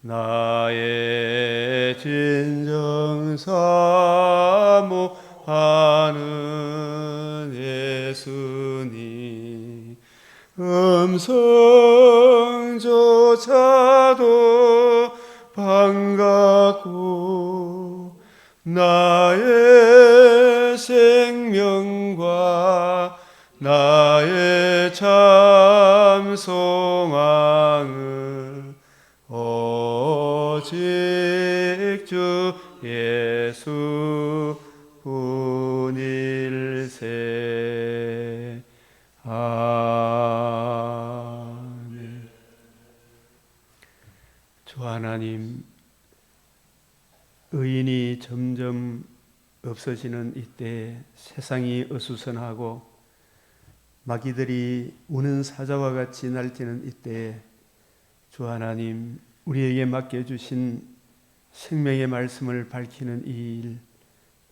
나의 진정 사모하는 예수님, 음성조차도 반갑고 나의 생명과 나의 참 소망은 오직 주 예수 뿐일세. 아멘. 주 하나님, 의인이 점점 없어지는 이때, 세상이 어수선하고 마귀들이 우는 사자와 같이 날뛰는 이때에 주 하나님, 우리에게 맡겨주신 생명의 말씀을 밝히는 이 일,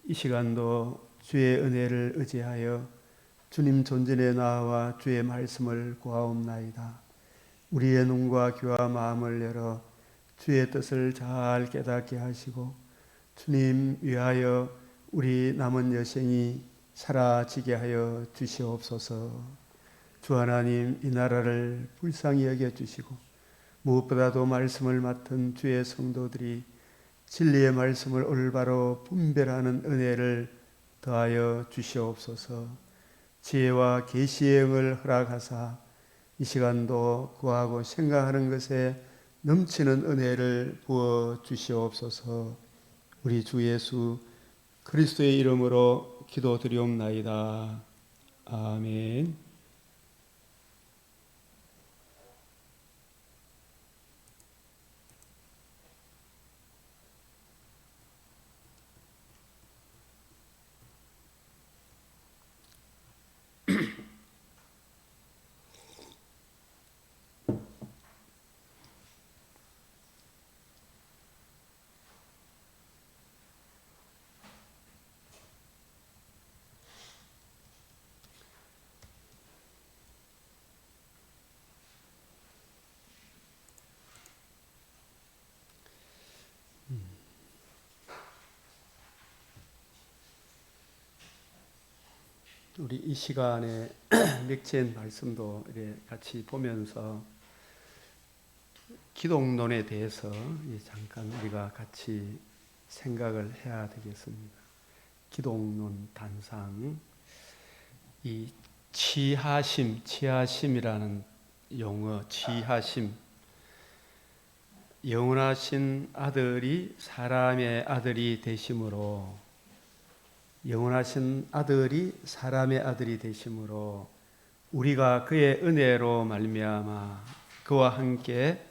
이 시간도 주의 은혜를 의지하여 주님 존전에 나와 주의 말씀을 구하옵나이다. 우리의 눈과 귀와 마음을 열어 주의 뜻을 잘 깨닫게 하시고 주님 위하여 우리 남은 여생이 사라지게 하여 주시옵소서. 주 하나님, 이 나라를 불쌍히 여겨주시고 무엇보다도 말씀을 맡은 주의 성도들이 진리의 말씀을 올바로 분별하는 은혜를 더하여 주시옵소서. 지혜와 계시의 영을 허락하사 이 시간도 구하고 생각하는 것에 넘치는 은혜를 부어 주시옵소서. 우리 주 예수 그리스도의 이름으로 기도드리옵나이다. 아멘. 우리 이 시간에 맺힌 말씀도 같이 보면서 기독론에 대해서 잠깐 우리가 같이 생각을 해야 되겠습니다. 기독론 단상, 이 치하심이라는 용어, 치하심, 영원하신 아들이 사람의 아들이 되심으로, 영원하신 아들이 사람의 아들이 되심으로 우리가 그의 은혜로 말미암아 그와 함께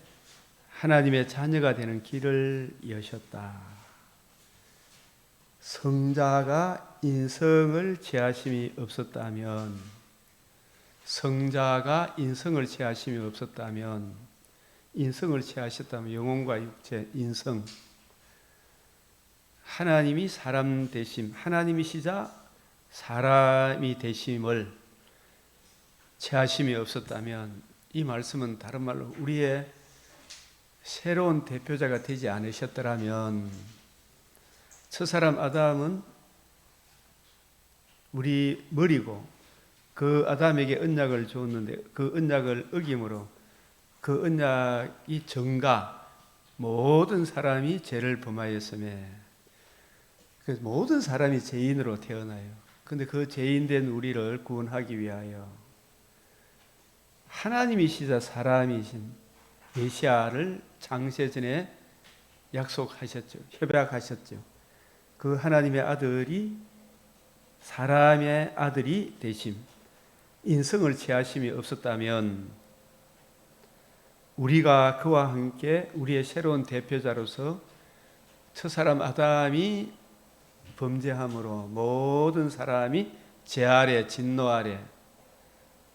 하나님의 자녀가 되는 길을 여셨다. 성자가 인성을 취하심이 없었다면, 인성을 취하셨다면 영혼과 육체, 인성, 하나님이 사람 되심, 하나님이시자 사람이 되심을 취하심이 없었다면, 이 말씀은 다른 말로 우리의 새로운 대표자가 되지 않으셨더라면, 첫사람 아담은 우리 머리고 그 아담에게 언약을 주었는데 그 언약을 어김으로 그 언약이 전가 모든 사람이 죄를 범하였음에, 그래서 모든 사람이 죄인으로 태어나요. 그런데 그 죄인된 우리를 구원하기 위하여 하나님이시자 사람이신 메시아를 창세전에 약속하셨죠. 협약하셨죠. 그 하나님의 아들이 사람의 아들이 되심, 인성을 취하심이 없었다면 우리가 그와 함께 우리의 새로운 대표자로서 첫사람 아담이 범죄함으로 모든 사람이 죄 아래, 진노 아래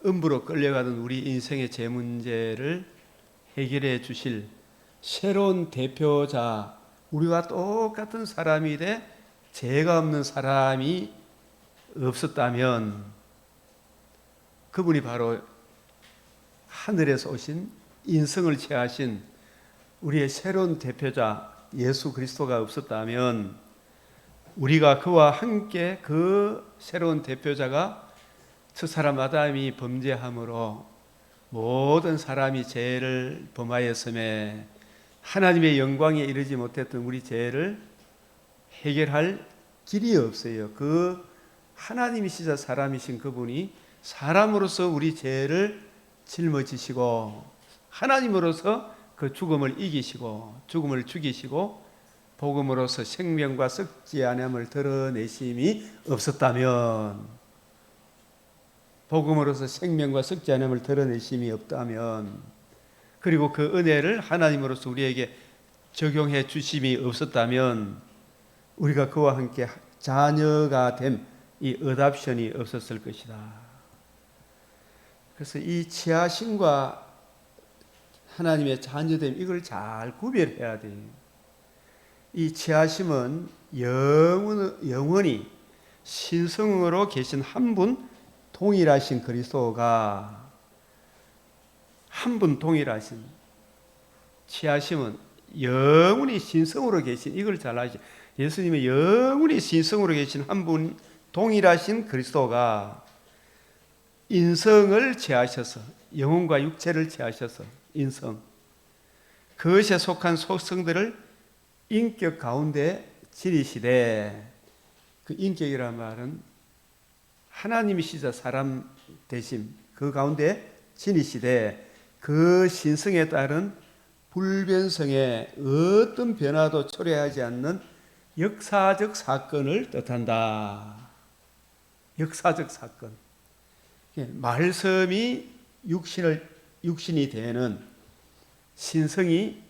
음부로 끌려가던 우리 인생의 죄 문제를 해결해 주실 새로운 대표자, 우리와 똑같은 사람이 돼 죄가 없는 사람이 없었다면 그분이 바로 하늘에서 오신 인성을 취하신 우리의 새로운 대표자 예수 그리스도가 없었다면 우리가 그와 함께 그 새로운 대표자가 첫 사람 아담이 범죄함으로 모든 사람이 죄를 범하였음에 하나님의 영광에 이르지 못했던 우리 죄를 해결할 길이 없어요. 그 하나님이시자 사람이신 그분이 사람으로서 우리 죄를 짊어지시고 하나님으로서 그 죽음을 이기시고 죽음을 죽이시고 복음으로서 생명과 썩지 않음을 드러내심이 없었다면, 복음으로서 생명과 썩지 않음을 드러내심이 없다면, 그리고 그 은혜를 하나님으로서 우리에게 적용해 주심이 없었다면 우리가 그와 함께 자녀가 됨 이 어답션이 없었을 것이다. 그래서 이 취하심과 하나님의 자녀됨 이걸 잘 구별해야 돼요. 이 취하심은 영원히 신성으로 계신 한 분 동일하신 그리스도가 한 분 동일하신 취하심은 영원히 신성으로 계신 이걸 잘 아시죠. 예수님의 영원히 신성으로 계신 한 분 동일하신 그리스도가 인성을 취하셔서 영혼과 육체를 취하셔서 인성 그것에 속한 속성들을 인격 가운데 지니시되, 그 인격이란 말은 하나님이시자 사람 되심 그 가운데 지니시되 그 신성에 따른 불변성에 어떤 변화도 초래하지 않는 역사적 사건을 뜻한다. 역사적 사건. 말씀이 육신이 되는 신성이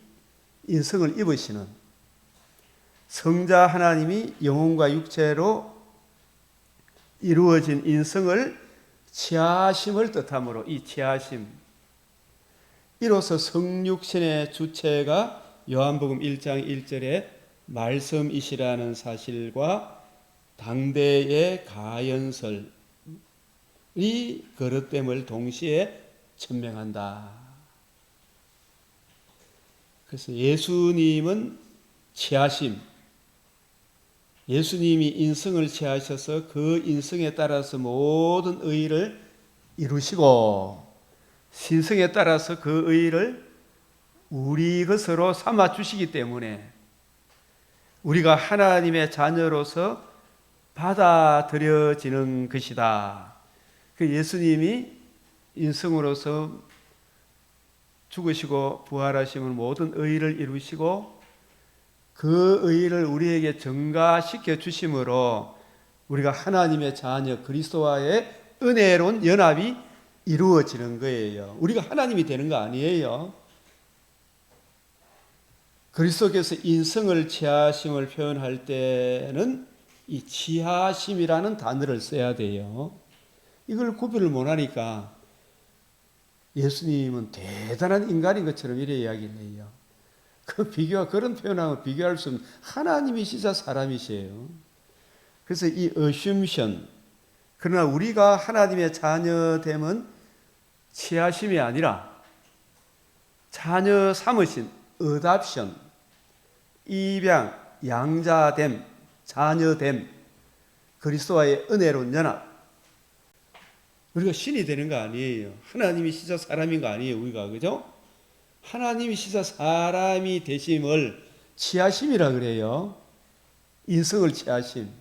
인성을 입으시는 성자 하나님이 영혼과 육체로 이루어진 인성을 취하심을 뜻하므로 이 취하심 이로써 성육신의 주체가 요한복음 1장 1절에 말씀이시라는 사실과 당대의 가연설이 거듭됨을 동시에 천명한다. 그래서 예수님은 취하심, 예수님이 인성을 취하셔서 그 인성에 따라서 모든 의를 이루시고 신성에 따라서 그 의를 우리 것으로 삼아 주시기 때문에 우리가 하나님의 자녀로서 받아들여지는 것이다. 그 예수님이 인성으로서 죽으시고 부활하심은 모든 의를 이루시고 그 의를 우리에게 증가시켜 주심으로 우리가 하나님의 자녀 그리스도와의 은혜로운 연합이 이루어지는 거예요. 우리가 하나님이 되는 거 아니에요. 그리스도께서 인성을 취하심을 표현할 때는 이 취하심이라는 단어를 써야 돼요. 이걸 구별을 못하니까 예수님은 대단한 인간인 것처럼 이래 이야기를 해요. 그 비교와 그런 표현하고 비교할 수 없는 하나님이시자 사람이세요. 그래서 이 assumption, 그러나 우리가 하나님의 자녀됨은 취하심이 아니라 자녀 삼으신 adoption, 입양, 양자됨, 자녀됨, 그리스도와의 은혜로운 연합. 우리가 신이 되는 거 아니에요. 하나님이 시자 사람인 거 아니에요. 우리가 그죠? 하나님이 시자 사람이 되심을 취하심이라 그래요. 인성을 취하심.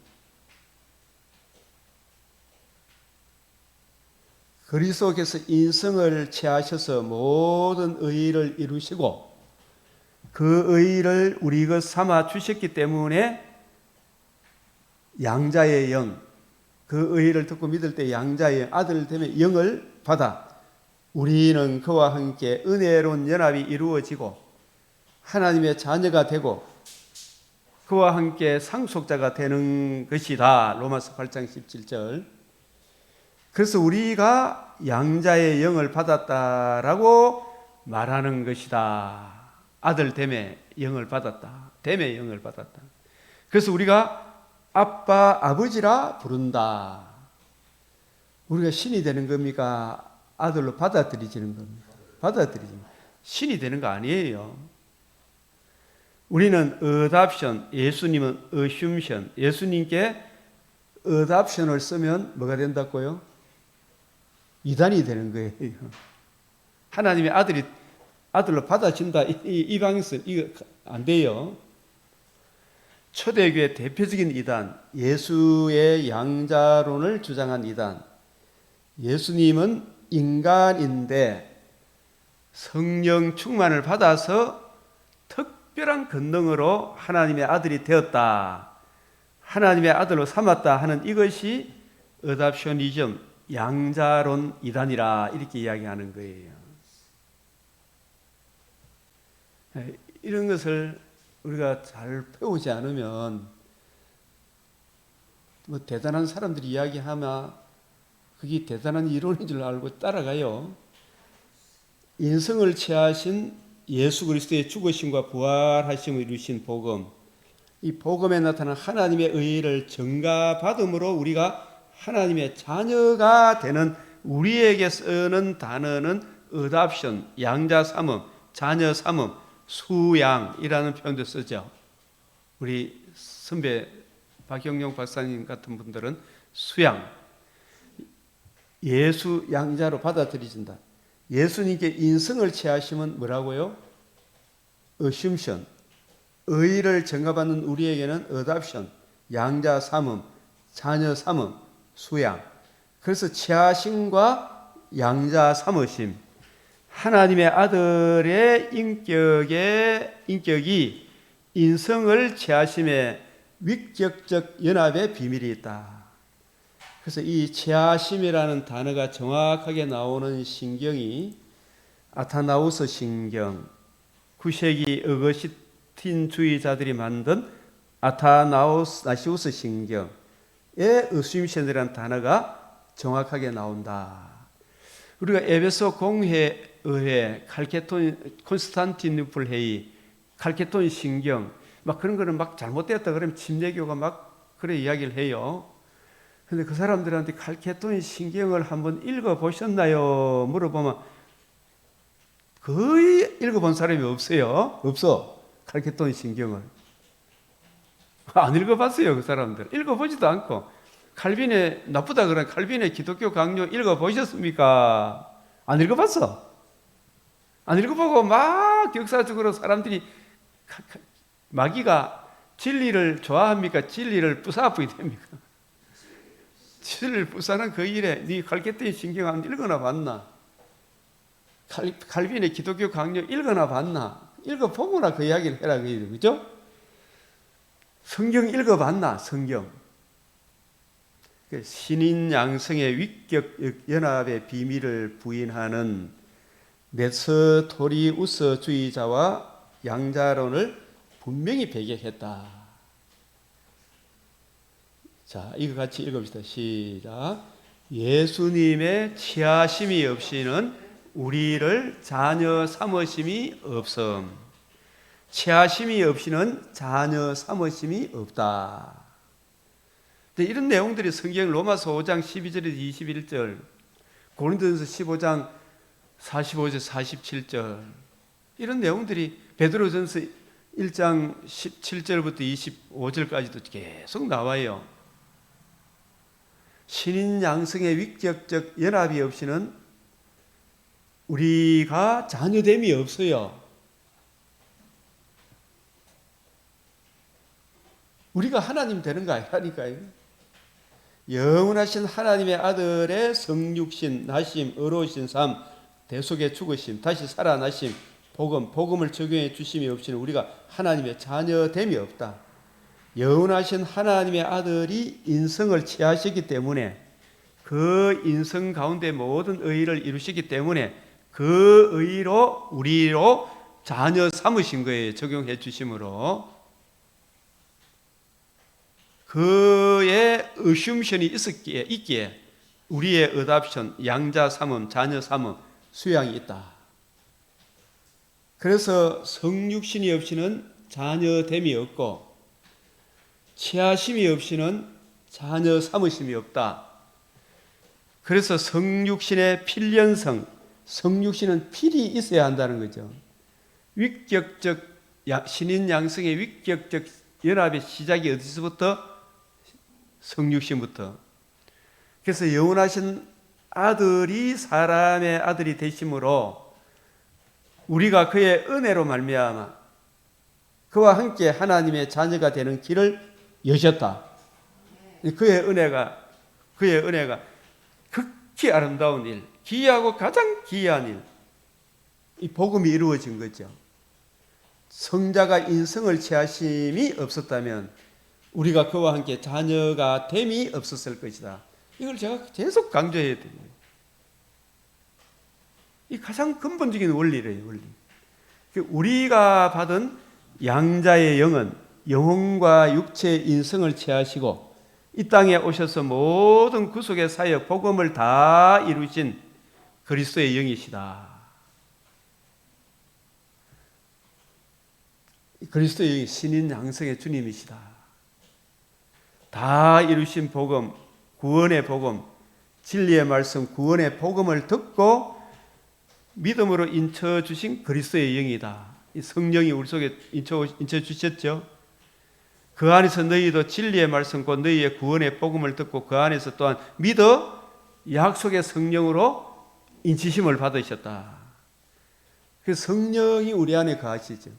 그리스도께서 인성을 취하셔서 모든 의를 이루시고 그 의를 우리 것 삼아 주셨기 때문에 양자의 영, 그 의를 듣고 믿을 때 양자의 아들 되면 영을 받아 우리는 그와 함께 은혜로운 연합이 이루어지고 하나님의 자녀가 되고 그와 함께 상속자가 되는 것이다. 로마서 8장 17절. 그래서 우리가 양자의 영을 받았다라고 말하는 것이다. 아들 됨의 영을 받았다. 됨의 영을 받았다. 그래서 우리가 아빠, 아버지라 부른다. 우리가 신이 되는 겁니까? 아들로 받아들이지는 겁니까? 받아들이지. 신이 되는 거 아니에요. 우리는 어답션, 예수님은 어슌션. 예수님께 어답션을 쓰면 뭐가 된다고요? 이단이 되는 거예요. 하나님의 아들로 받아진다. 이 방에서 이거 안 돼요. 초대교회 대표적인 이단, 예수의 양자론을 주장한 이단. 예수님은 인간인데 성령 충만을 받아서 특별한 권능으로 하나님의 아들이 되었다. 하나님의 아들로 삼았다 하는 이것이 어답셔니즘, 양자론 이단이라 이렇게 이야기하는 거예요. 이런 것을 우리가 잘 배우지 않으면 뭐 대단한 사람들이 이야기하면 그게 대단한 이론인 줄 알고 따라가요. 인성을 취하신 예수 그리스도의 죽으심과 부활하심을 이루신 복음, 이 복음에 나타난 하나님의 의를 증가받음으로 우리가 하나님의 자녀가 되는, 우리에게 쓰는 단어는 어답션, 양자 삼음, 자녀 삼음, 수양이라는 표현도 쓰죠. 우리 선배 박영용 박사님 같은 분들은 수양, 예수 양자로 받아들여진다. 예수님께 인성을 취하시면 뭐라고요? assumption, 의를 증가받는 우리에게는 adoption, 양자 삼음, 자녀 삼음, 수양. 그래서 취하심과 양자 삼으심, 하나님의 아들의 인격이 인성을 취하심의 위격적 연합의 비밀이 있다. 그래서 이 취하심이라는 단어가 정확하게 나오는 신경이 아타나우스 신경, 9세기 어거스틴주의자들이 만든 아타나시우스 신경의 어스윰션이라는 단어가 정확하게 나온다. 우리가 에베소 공회의회, 콘스탄티누플 회의, 칼케톤 신경, 막 그런 거는 막 잘못되었다 그러면 침례교가 막 그래 이야기를 해요. 근데 그 사람들한테 칼케톤 신경을 한번 읽어보셨나요? 물어보면 거의 읽어본 사람이 없어요. 없어. 칼케톤 신경을. 안 읽어봤어요. 그 사람들. 읽어보지도 않고. 칼빈의, 나쁘다 그러면 칼빈의 기독교 강요 읽어보셨습니까? 안 읽어봤어. 안 읽어보고 막 역사적으로 사람들이 마귀가 진리를 좋아합니까? 진리를 뿌사부이 됩니까? 진리를 뿌사는 그 일에 네 칼케톤 신경 한번 읽어나 봤나? 칼빈의 기독교 강요 읽어나 봤나? 읽어보거나 그 이야기를 해라. 그죠? 성경 읽어봤나? 성경. 신인 양성의 위격 연합의 비밀을 부인하는 네스토리우스주의자와 양자론을 분명히 배격했다. 자, 이거 같이 읽어봅시다. 시작. 예수님의 취하심이 없이는 우리를 자녀 삼으심이 없음. 취하심이 없이는 자녀 삼으심이 없다. 이런 내용들이 성경 로마서 5장 12절에서 21절, 고린도전서 15장 45절 47절, 이런 내용들이 베드로전서 1장 17절부터 25절까지도 계속 나와요. 신인 양성의 위격적 연합이 없이는 우리가 자녀됨이 없어요. 우리가 하나님 되는 거 아니라니까요. 영원하신 하나님의 아들의 성육신, 나심, 의로우신 삶, 대속의 죽으심, 다시 살아나심, 복음을 적용해 주심이 없이는 우리가 하나님의 자녀됨이 없다. 영원하신 하나님의 아들이 인성을 취하시기 때문에, 그 인성 가운데 모든 의를 이루시기 때문에 그 의로 우리로 자녀 삼으신 거예요. 적용해 주심으로. 그의 어슌션이 있기에 우리의 어답션, 양자 삼음, 자녀 삼음, 수양이 있다. 그래서 성육신이 없이는 자녀됨이 없고 취하심이 없이는 자녀 삼으심이 없다. 그래서 성육신의 필연성, 성육신은 필이 있어야 한다는 거죠. 위격적 신인 양성의 위격적 연합의 시작이 어디서부터? 성육신부터. 그래서 영원하신 아들이 사람의 아들이 되심으로 우리가 그의 은혜로 말미암아 그와 함께 하나님의 자녀가 되는 길을 여셨다. 그의 은혜가 극히 아름다운 일, 기이하고 가장 기이한 일, 이 복음이 이루어진 거죠. 성자가 인성을 취하심이 없었다면 우리가 그와 함께 자녀가 됨이 없었을 것이다. 이걸 제가 계속 강조해야 됩니다. 이 가장 근본적인 원리래요, 원리. 우리가 받은 양자의 영은 영혼과 육체의 인성을 취하시고 이 땅에 오셔서 모든 구속의 사역, 복음을 다 이루신 그리스도의 영이시다. 그리스도의 영이 신인 양성의 주님이시다. 다 이루신 복음, 구원의 복음, 진리의 말씀, 구원의 복음을 듣고 믿음으로 인쳐주신 그리스도의 영이다. 이 성령이 우리 속에 인쳐주셨죠. 그 안에서 너희도 진리의 말씀, 곧 너희의 구원의 복음을 듣고 그 안에서 또한 믿어 약속의 성령으로 인치심을 받으셨다. 그 성령이 우리 안에 거하시죠.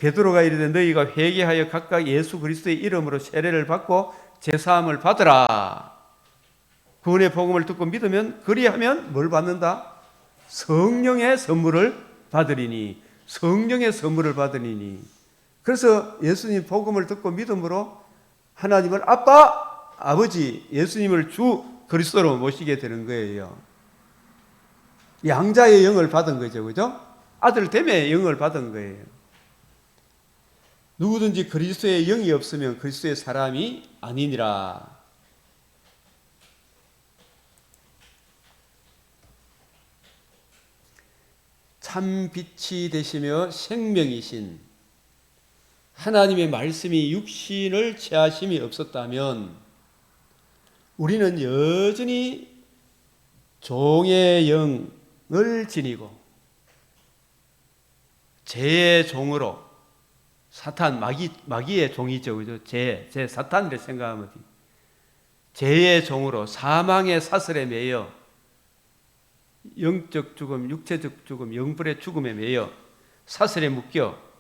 베드로가 이르되 너희가 회개하여 각각 예수 그리스도의 이름으로 세례를 받고 제사함을 받으라. 구원의 복음을 듣고 믿으면 그리하면 뭘 받는다? 성령의 선물을 받으리니. 성령의 선물을 받으리니. 그래서 예수님 복음을 듣고 믿음으로 하나님을 아빠, 아버지, 예수님을 주 그리스도로 모시게 되는 거예요. 양자의 영을 받은 거죠, 그죠? 아들됨의 영을 받은 거예요. 누구든지 그리스도의 영이 없으면 그리스도의 사람이 아니니라. 참 빛이 되시며 생명이신 하나님의 말씀이 육신을 취하심이 없었다면 우리는 여전히 종의 영을 지니고 죄의 종으로 사탄, 마귀의 종이죠. 그죠? 죄 사탄이라 생각하면 돼요. 죄의 종으로 사망의 사슬에 매여 영적 죽음, 육체적 죽음, 영불의 죽음에 매여 사슬에 묶여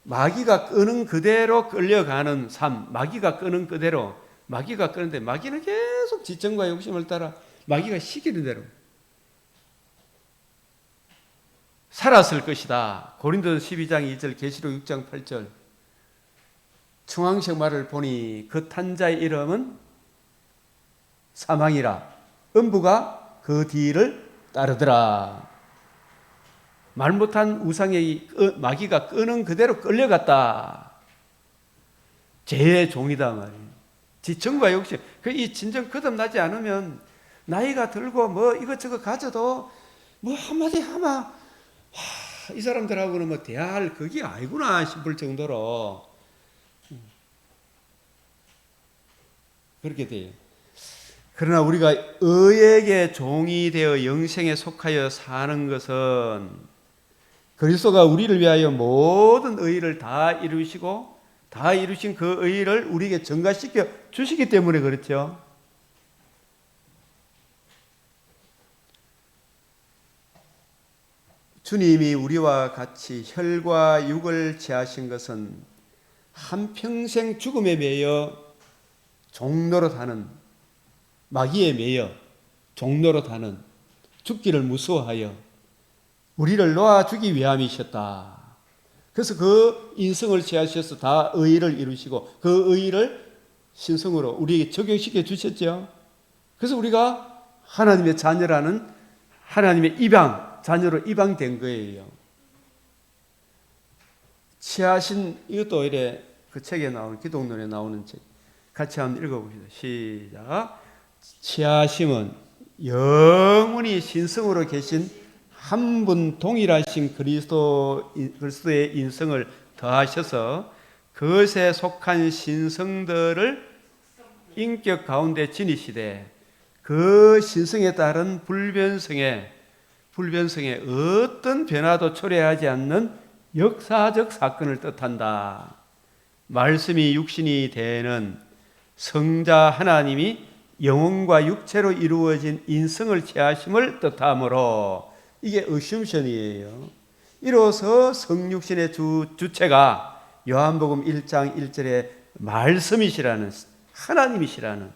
마귀가 끄는 그대로 끌려가는 삶, 마귀가 끄는 그대로, 마귀가 끄는데 마귀는 계속 지청과 욕심을 따라 마귀가 시키는 대로 살았을 것이다. 고린도서 12장 2절, 계시록 6장 8절. 청황색 말을 보니 그 탄자의 이름은 사망이라. 음부가 그 뒤를 따르더라. 말 못한 우상의 마귀가 끄는 그대로 끌려갔다. 죄의 종이다 말이에요. 지청과 욕심. 이 진정 거듭나지 않으면 나이가 들고 뭐 이것저것 가져도 뭐 한마디 하마 이 사람들하고는 뭐 대화할 그게 아니구나 싶을 정도로 그렇게 돼요. 그러나 우리가 의에게 종이 되어 영생에 속하여 사는 것은 그리스도가 우리를 위하여 모든 의를 다 이루시고 다 이루신 그 의를 우리에게 전가시켜 주시기 때문에 그렇죠. 주님이 우리와 같이 혈과 육을 취하신 것은 한평생 죽음에 매여 종로로 타는, 마귀에 매여 종로로 타는, 죽기를 무서워하여 우리를 놓아주기 위함이셨다. 그래서 그 인성을 취하셔서 다 의를 이루시고 그 의를 신성으로 우리에게 적용시켜 주셨죠. 그래서 우리가 하나님의 자녀라는 하나님의 입양, 자녀로 입양된 거예요. 취하신, 이것도 이래 그 책에 나오는, 기독론에 나오는 책. 같이 한번 읽어봅시다. 시작. 취하심은 영원히 신성으로 계신 한 분 동일하신 그리스도의 인성을 더하셔서 그것에 속한 신성들을 인격 가운데 지니시되 그 신성에 따른 불변성에 어떤 변화도 초래하지 않는 역사적 사건을 뜻한다. 말씀이 육신이 되는 성자 하나님이 영혼과 육체로 이루어진 인성을 취하심을 뜻하므로 이게 어쌔션이에요. 이로써 성육신의 주체가 요한복음 1장 1절에 말씀이시라는 하나님이시라는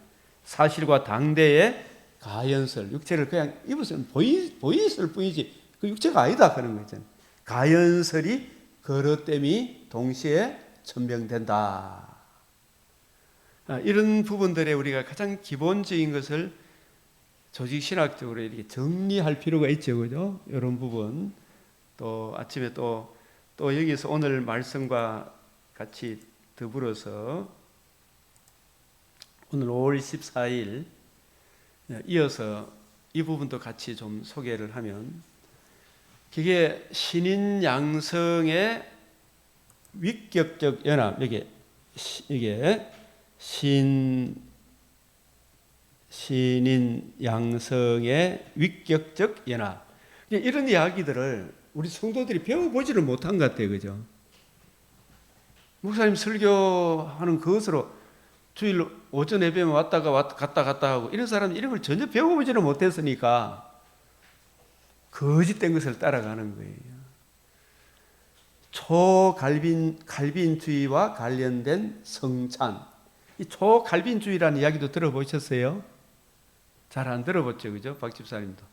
사실과 당대의 가연설, 육체를 그냥 입으면 보이실 뿐이지 그 육체가 아니다 그런 거잖아요. 가연설이 그릇됨이 동시에 천명된다. 이런 부분들에 우리가 가장 기본적인 것을 조직신학적으로 이렇게 정리할 필요가 있죠, 그죠? 이런 부분. 또 아침에 또 여기서 오늘 말씀과 같이 더불어서 오늘 5월 14일 이어서 이 부분도 같이 좀 소개를 하면, 그게 신인 양성의 위격적 연합, 이게 신인 양성의 위격적 연합, 이런 이야기들을 우리 성도들이 배워보지를 못한 것 같아요, 그죠? 목사님 설교하는 그것으로 주일 오전 예배만 왔다가 갔다 하고 이런 사람 이런 걸 전혀 배워보지를 못했으니까 거짓된 것을 따라가는 거예요. 초갈빈주의와 관련된 성찬, 이 초갈빈주의라는 이야기도 들어보셨어요? 잘 안 들어봤죠, 그죠? 박 집사님도.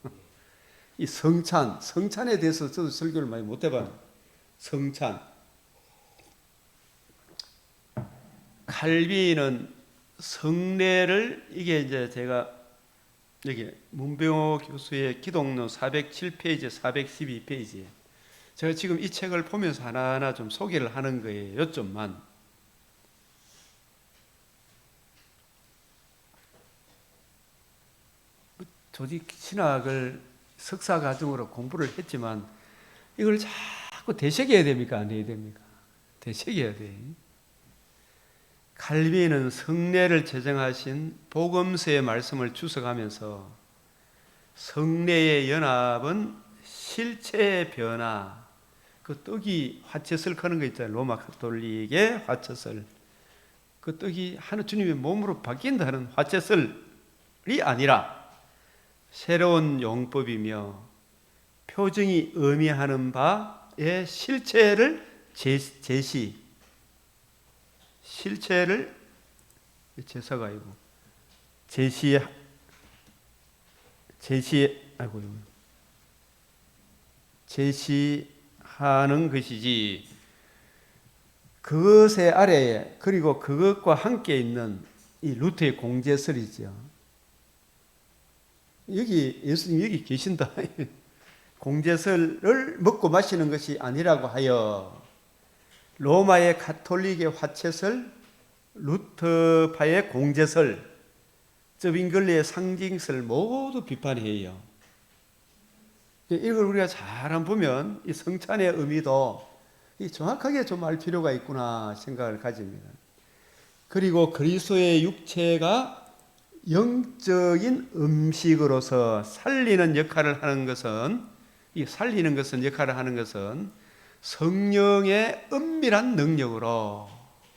이 성찬에 대해서 저도 설교를 많이 못 해봐요. 성찬. 칼빈은 성례를, 이게 이제 제가 여기 문병호 교수의 기독론 407페이지, 412페이지에 제가 지금 이 책을 보면서 하나하나 좀 소개를 하는 거예요. 요점만. 조직 신학을 석사 과정으로 공부를 했지만 이걸 자꾸 되새겨야 됩니까? 안 해야 됩니까? 되새겨야 돼. 칼빈은 성례를 제정하신 복음서의 말씀을 주석하면서 성례의 연합은 실체의 변화, 그 떡이 화채설 하는 거 있잖아요. 로마 가톨릭의 화채설. 그 떡이 하나 주님의 몸으로 바뀐다는 화채설이 아니라 새로운 용법이며 표정이 의미하는 바의 실체를 실체를 제사가 아니고 제시하는 것이지, 그것의 아래에, 그리고 그것과 함께 있는 이 루터의 공제설이죠. 여기 예수님 여기 계신다. 공제설을 먹고 마시는 것이 아니라고 하여 로마의 가톨릭의 화채설, 루터파의 공제설, 저빙글리의 상징설 모두 비판해요. 이걸 우리가 잘 보면 이 성찬의 의미도 정확하게 좀 알 필요가 있구나 생각을 가집니다. 그리고 그리스도의 육체가 영적인 음식으로서 살리는 역할을 하는 것은, 이 살리는 것은 역할을 하는 것은 성령의 은밀한 능력으로,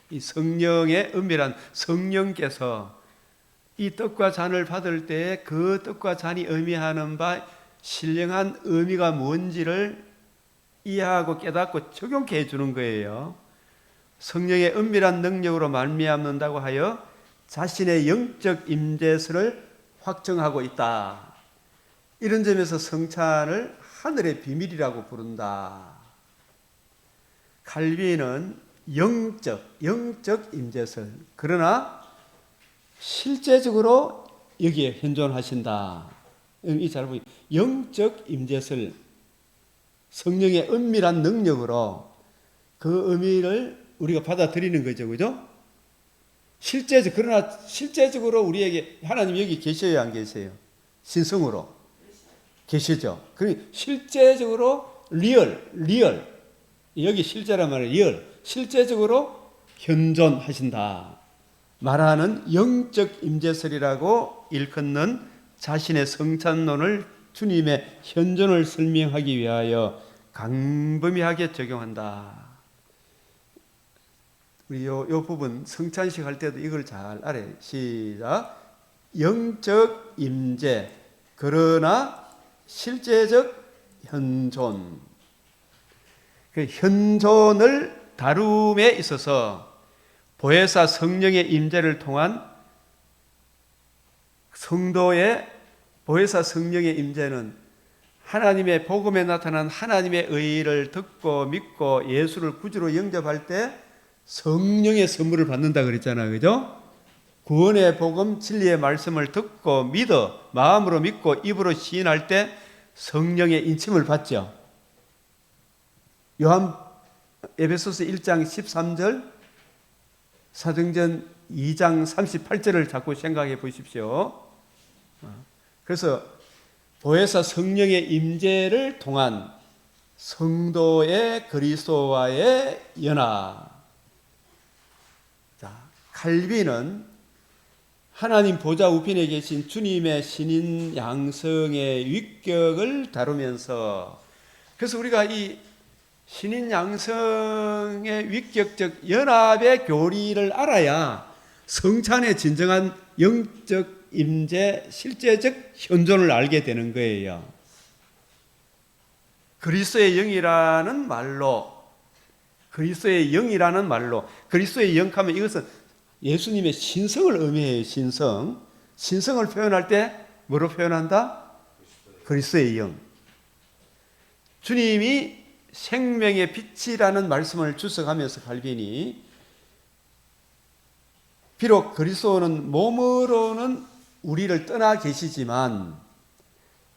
이 성령의 은밀한 성령께서 이 떡과 잔을 받을 때 그 떡과 잔이 의미하는 바 신령한 의미가 뭔지를 이해하고 깨닫고 적용케 해주는 거예요. 성령의 은밀한 능력으로 말미암는다고 하여 자신의 영적 임재설을 확정하고 있다. 이런 점에서 성찬을 하늘의 비밀이라고 부른다. 칼빈은 영적 임재설, 그러나 실제적으로 여기에 현존하신다. 이 잘 보이, 영적 임재설, 성령의 은밀한 능력으로 그 의미를 우리가 받아들이는 거죠, 그죠? 그러나 실제적으로 우리에게 하나님 여기 계셔야 안 계세요? 신성으로 계시죠. 그러니 실제적으로 리얼, 여기 실제란 말은 리얼, 실제적으로 현존하신다 말하는 영적 임재설이라고 일컫는 자신의 성찬론을 주님의 현존을 설명하기 위하여 광범위하게 적용한다. 우리 요 부분 성찬식 할 때도 이걸 잘 알아요. 시작. 영적 임재, 그러나 실제적 현존. 그 현존을 다룸에 있어서 보혜사 성령의 임재를 통한 성도의 보혜사 성령의 임재는 하나님의 복음에 나타난 하나님의 의를 듣고 믿고 예수를 구주로 영접할 때 성령의 선물을 받는다 그랬잖아요. 그죠? 구원의 복음, 진리의 말씀을 듣고 믿어 마음으로 믿고 입으로 시인할 때 성령의 인침을 받죠. 에베소서 1장 13절, 사도행전 2장 38절을 자꾸 생각해 보십시오. 그래서 보혜사 성령의 임재를 통한 성도의 그리스도와의 연합. 자, 칼빈은 하나님 보좌 우편에 계신 주님의 신인 양성의 위격을 다루면서, 그래서 우리가 이 신인 양성의 위격적 연합의 교리를 알아야 성찬의 진정한 영적 임재, 실제적 현존을 알게 되는 거예요. 그리스도의 영이라는 말로, 그리스도의 영하면 이것은 예수님의 신성을 의미해요. 신성을 표현할 때 뭐로 표현한다? 그리스도의 영. 주님이 생명의 빛이라는 말씀을 주석하면서 칼빈이, 비록 그리스도는 몸으로는 우리를 떠나 계시지만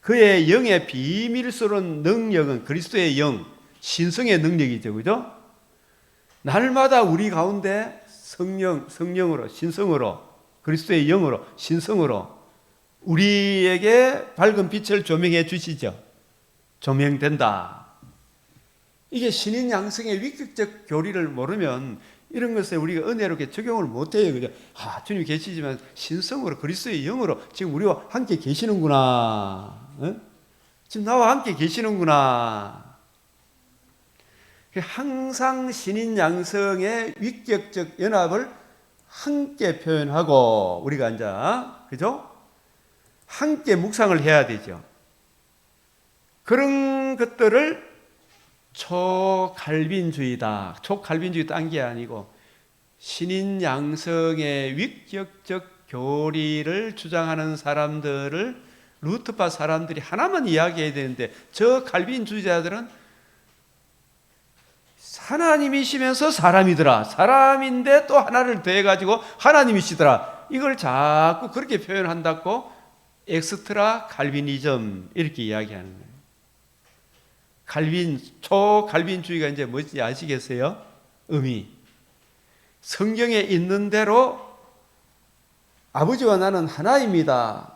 그의 영의 비밀스러운 능력은 그리스도의 영, 신성의 능력이죠. 그죠? 날마다 우리 가운데 성령으로, 신성으로, 그리스도의 영으로, 신성으로 우리에게 밝은 빛을 조명해 주시죠. 조명된다. 이게 신인 양성의 위격적 교리를 모르면 이런 것에 우리가 은혜롭게 적용을 못해요. 그죠? 주님 계시지만 신성으로, 그리스도의 영으로 지금 우리와 함께 계시는구나. 지금 나와 함께 계시는구나. 항상 신인 양성의 위격적 연합을 함께 표현하고 우리가 이제, 그죠? 함께 묵상을 해야 되죠. 그런 것들을 초칼빈주의다. 초칼빈주의 딴 게 아니고 신인 양성의 위격적 교리를 주장하는 사람들을, 루터파 사람들이 하나만 이야기해야 되는데, 저 칼빈주의자들은 하나님이시면서 사람이더라, 사람인데 또 하나를 더해가지고 하나님이시더라, 이걸 자꾸 그렇게 표현한다고 엑스트라 칼빈이즘 이렇게 이야기하는 거예요. 초칼빈주의가 이제 뭔지 아시겠어요? 의미. 성경에 있는 대로 아버지와 나는 하나입니다.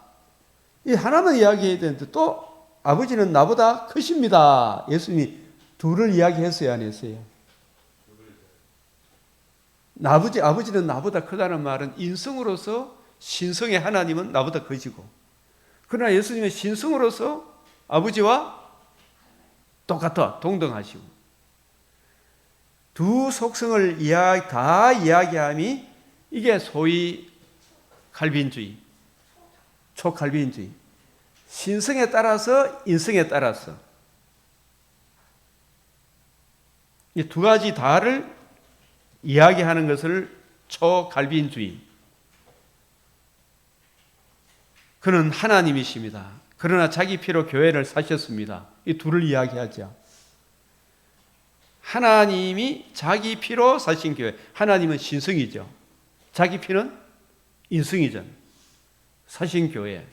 이 하나만 이야기해야 되는데 또 아버지는 나보다 크십니다. 예수님이 둘을 이야기했어요, 안 했어요? 아버지는 나보다 크다는 말은 인성으로서 신성의 하나님은 나보다 크시고, 그러나 예수님은 신성으로서 아버지와 똑같아, 동등하시고, 두 속성을 다 이야기함이 이게 소위 칼빈주의, 초칼빈주의. 신성에 따라서 인성에 따라서 이 두 가지 다를 이야기하는 것을 초칼빈주의. 그는 하나님이십니다. 그러나 자기 피로 교회를 사셨습니다. 이 둘을 이야기하죠. 하나님이 자기 피로 사신 교회. 하나님은 신성이죠. 자기 피는 인성이죠. 사신 교회.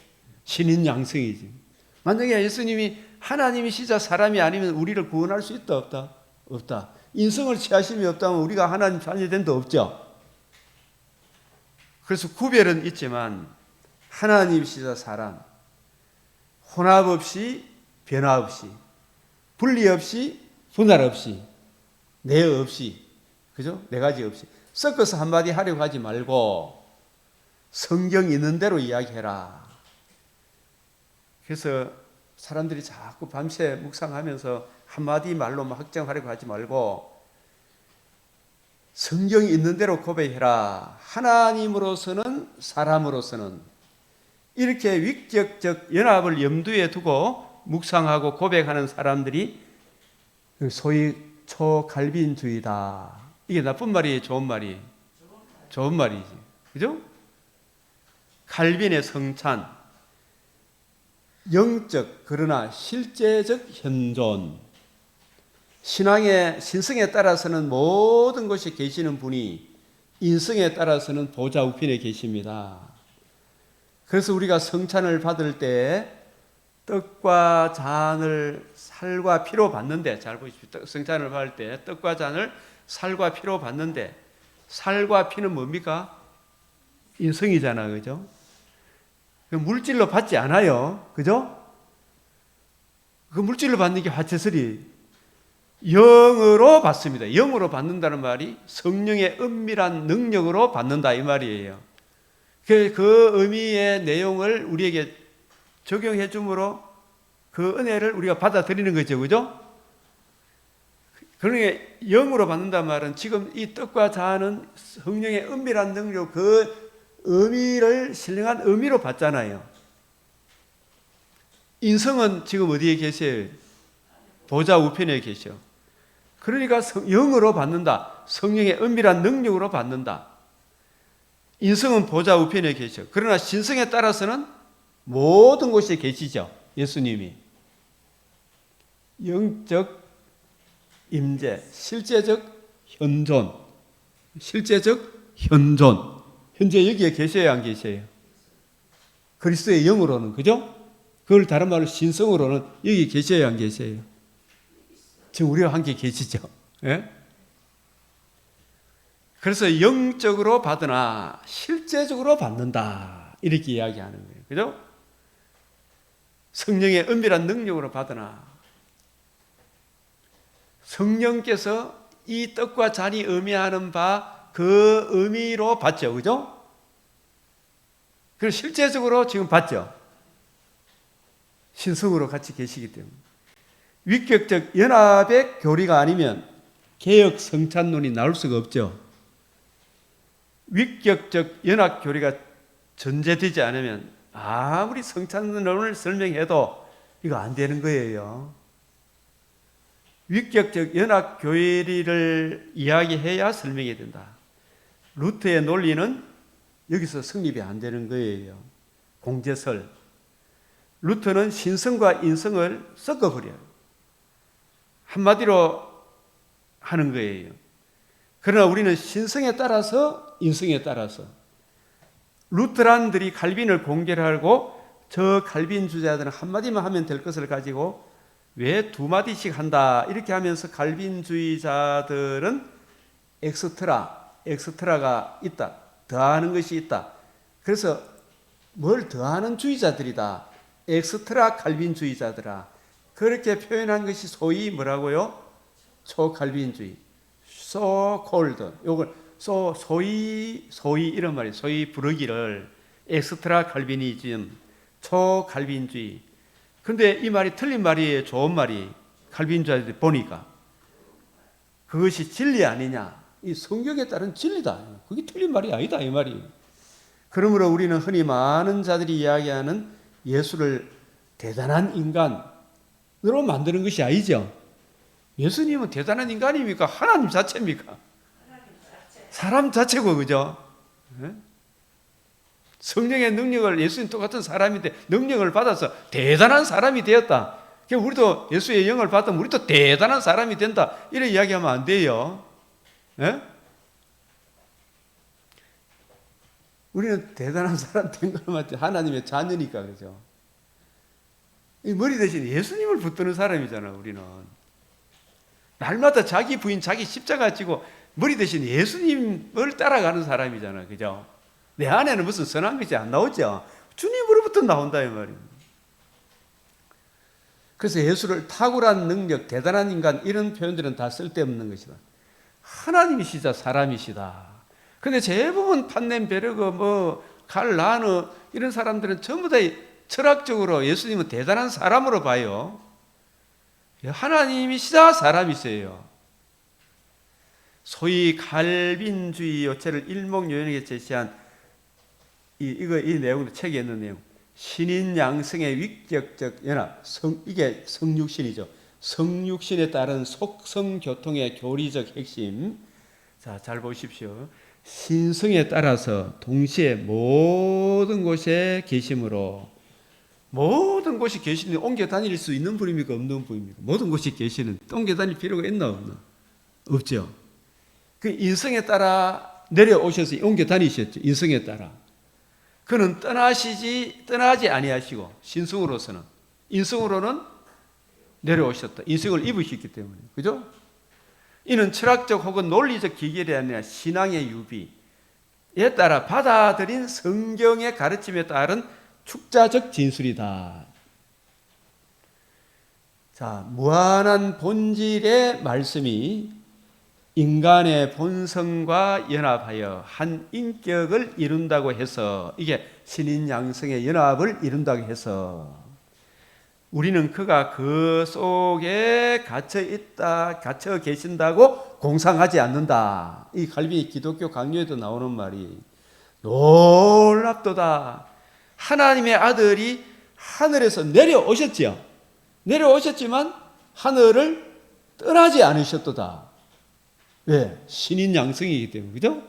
신인 양성이지. 만약에 예수님이 하나님이시자 사람이 아니면 우리를 구원할 수 있다, 없다? 없다. 인성을 취하심이 없다면 우리가 하나님 자녀된 데 없죠. 그래서 구별은 있지만 하나님이시자 사람, 혼합 없이 변화 없이, 분리 없이 분할 없이, 내 없이, 그죠? 네 가지 없이 섞어서 한마디 하려고 하지 말고 성경 있는 대로 이야기해라. 그래서 사람들이 자꾸 밤새 묵상하면서 한마디 말로만 확정하려고 하지 말고 성경이 있는 대로 고백해라. 하나님으로서는 사람으로서는 이렇게 위격적 연합을 염두에 두고 묵상하고 고백하는 사람들이 소위 초칼빈주의다. 이게 나쁜 말이에요, 좋은 말이에요? 좋은 말이지. 그죠? 칼빈의 성찬, 영적 그러나 실제적 현존. 신앙의 신성에 따라서는 모든 곳에 계시는 분이 인성에 따라서는 보좌 우편에 계십니다. 그래서 우리가 성찬을 받을 때 떡과 잔을 살과 피로 받는데, 잘 보십시오. 성찬을 받을 때 떡과 잔을 살과 피로 받는데, 살과 피는 뭡니까? 인성이잖아, 그죠? 물질로 받지 않아요, 그죠? 그 물질로 받는 게 화채설이 영으로 받습니다. 영으로 받는다는 말이 성령의 은밀한 능력으로 받는다 이 말이에요. 그 의미의 내용을 우리에게 적용해 줌으로 그 은혜를 우리가 받아들이는 거죠, 그죠? 그러니까 영으로 받는다는 말은 지금 이 떡과 잔은 성령의 은밀한 능력, 그 의미를 신령한 의미로 받잖아요. 인성은 지금 어디에 계세요? 보좌 우편에 계셔. 그러니까 영으로 받는다. 성령의 은밀한 능력으로 받는다. 인성은 보좌 우편에 계셔. 그러나 신성에 따라서는 모든 곳에 계시죠. 예수님이. 영적 임재, 실제적 현존. 실제적 현존. 현재 여기에 계셔야 안 계셔요? 그리스도의 영으로는, 그죠? 그걸 다른 말로 신성으로는 여기 계셔야 안 계셔요? 지금 우리와 함께 계시죠? 예? 그래서 영적으로 받으나 실제적으로 받는다. 이렇게 이야기하는 거예요. 그죠? 성령의 은밀한 능력으로 받으나 성령께서 이 떡과 잔이 의미하는 바 그 의미로 받죠. 그죠? 그리고 실제적으로 지금 받죠. 신성으로 같이 계시기 때문에. 위격적 연합의 교리가 아니면 개혁 성찬론이 나올 수가 없죠. 위격적 연합 교리가 전제되지 않으면 아무리 성찬론을 설명해도 이거 안 되는 거예요. 위격적 연합 교리를 이야기해야 설명이 된다. 루터의 논리는 여기서 성립이 안 되는 거예요. 공제설. 루터는 신성과 인성을 섞어버려요. 한마디로 하는 거예요. 그러나 우리는 신성에 따라서 인성에 따라서 루터란들이 칼빈을 공개하고 저 칼빈 주자들은 한마디만 하면 될 것을 가지고 왜 두 마디씩 한다 이렇게 하면서 칼빈주의자들은 엑스트라가 있다. 더하는 것이 있다. 그래서 뭘 더하는 주의자들이다. 엑스트라 칼빈주의자들아. 그렇게 표현한 것이 소위 뭐라고요? 초칼빈주의. so called. 요걸 소위 이런 말이에요. 소위 부르기를 엑스트라 칼빈이즘, 초칼빈주의. 근데 이 말이 틀린 말이에요? 좋은 말이? 칼빈주의자들이 보니까. 그것이 진리 아니냐? 이 성경에 따른 진리다. 그게 틀린 말이 아니다. 이 말이. 그러므로 우리는 흔히 많은 자들이 이야기하는 예수를 대단한 인간으로 만드는 것이 아니죠. 예수님은 대단한 인간입니까? 하나님 자체입니까? 사람 자체고, 그죠? 성령의 능력을, 예수님 똑같은 사람인데 능력을 받아서 대단한 사람이 되었다. 우리도 예수의 영을 받으면 우리도 대단한 사람이 된다. 이런 이야기하면 안 돼요. 예? 우리는 대단한 사람 된 것만 하나님의 자녀니까, 그죠? 이 머리 대신 예수님을 붙드는 사람이잖아, 우리는. 날마다 자기 부인, 자기 십자가 지고 머리 대신 예수님을 따라가는 사람이잖아, 그죠? 내 안에는 무슨 선한 것이 안 나오죠? 주님으로부터 나온다, 이 말입니다. 그래서 예수를 탁월한 능력, 대단한 인간, 이런 표현들은 다 쓸데없는 것이다. 하나님이시자 사람이시다. 근데 대부분 판넨 베르그, 칼 라너, 이런 사람들은 전부 다 철학적으로 예수님은 대단한 사람으로 봐요. 하나님이시자 사람이세요. 소위 칼빈주의 요체를 일목요연하게 제시한 이 내용도 책에 있는 내용. 신인 양성의 위격적 연합. 이게 성육신이죠. 성육신에 따른 속성교통의 교리적 핵심. 자, 잘 보십시오. 신성에 따라서 동시에 모든 곳에 계심으로, 모든 곳이 계시는 옮겨 다닐 수 있는 분입니까? 없는 분입니까? 모든 곳이 계시는, 옮겨 다닐 필요가 있나 없나? 없죠. 그 인성에 따라 내려오셔서 옮겨 다니셨죠. 인성에 따라. 그는 떠나지 아니하시고, 신성으로서는, 인성으로는 내려오셨다. 인성을 입으셨기 때문에. 그죠? 이는 철학적 혹은 논리적 기결이 아니라 신앙의 유비에 따라 받아들인 성경의 가르침에 따른 축자적 진술이다. 자, 무한한 본질의 말씀이 인간의 본성과 연합하여 한 인격을 이룬다고 해서, 이게 신인양성의 연합을 이룬다고 해서 우리는 그가 그 속에 갇혀 계신다고 공상하지 않는다. 이 칼빈의 기독교 강요에도 나오는 말이 놀랍도다. 하나님의 아들이 하늘에서 내려오셨지요. 내려오셨지만 하늘을 떠나지 않으셨도다. 왜? 신인 양성이기 때문에. 그죠?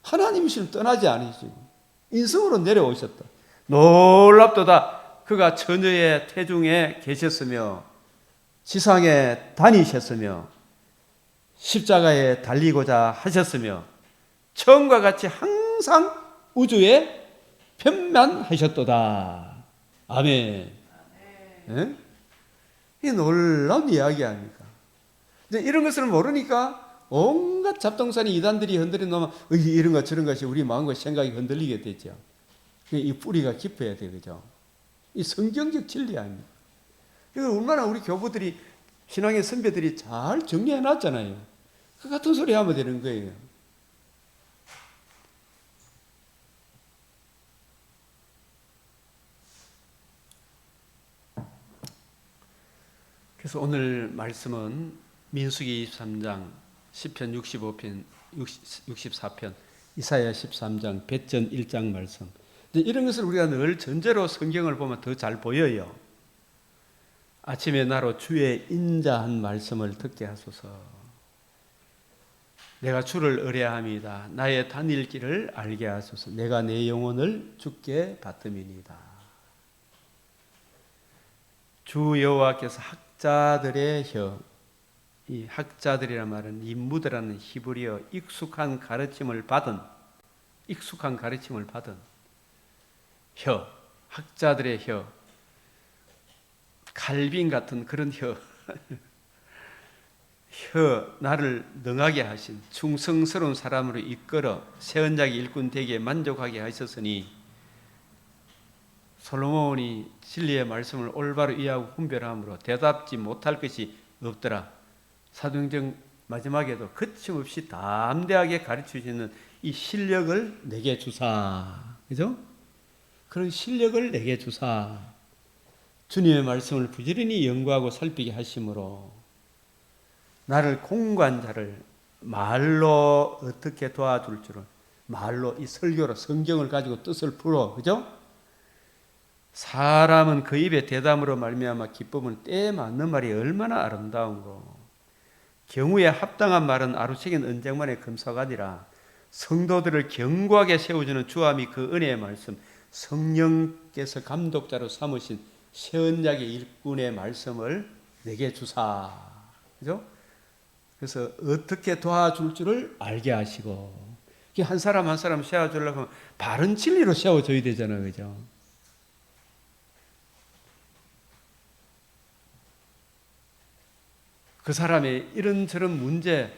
하나님이시면 떠나지 않으시고 인성으로 내려오셨다. 놀랍도다. 그가 처녀의 태중에 계셨으며 지상에 다니셨으며 십자가에 달리고자 하셨으며 처음과 같이 항상 우주에 편만하셨도다. 아멘. 네? 이 놀라운 이야기 아닙니까? 이제 이런 것을 모르니까 온갖 잡동사니 이단들이 흔들린 놈은 이런가 저런가 해서 우리 마음과 생각이 흔들리게 되죠. 이 뿌리가 깊어야 돼, 그죠? 이 성경적 진리 아닙니까? 이걸 얼마나 우리 교부들이, 신앙의 선배들이 잘 정리해 놨잖아요. 그 같은 소리 하면 되는 거예요. 그래서 오늘 말씀은 민수기 23장, 시편 65편, 64편, 이사야 13장, 배전 1장 말씀. 이런 것을 우리가 늘 전제로 성경을 보면 더 잘 보여요. 아침에 나로 주의 인자한 말씀을 듣게 하소서. 내가 주를 의뢰함이다. 나의 다닐 길을 알게 하소서. 내가 내 영혼을 주께 받음이니이다. 주 여호와께서 학자들의 이 학자들이란 말은 인무드라는 히브리어 익숙한 가르침을 받은 학자들의 칼빈 같은 그런 나를 능하게 하신 충성스러운 사람으로 이끌어 세언자기 일꾼 되게 만족하게 하셨으니 솔로몬이 진리의 말씀을 올바로 이해하고 분별함으로 대답지 못할 것이 없더라. 사도행전 마지막에도 거침없이 담대하게 가르치시는 이 실력을 내게 주사. 그죠? 그런 실력을 내게 주사. 주님의 말씀을 부지런히 연구하고 살피게 하심으로 나를 공관자를 말로 어떻게 도와줄 줄은, 말로 이 설교로 성경을 가지고 뜻을 풀어. 그죠? 사람은 그 입의 대담으로 말미암아 기쁨은 때에 맞는 말이 얼마나 아름다운고. 경우에 합당한 말은 아루책인 언쟁만의 금사가니라. 성도들을 견고하게 세워주는 주함이 그 은혜의 말씀, 성령께서 감독자로 삼으신 세언자기 일꾼의 말씀을 내게 주사. 그죠? 그래서 어떻게 도와줄 줄을 알게 하시고, 한 사람 한 사람 세워주려고 하면 바른 진리로 세워줘야 되잖아요. 그죠? 그 사람의 이런저런 문제,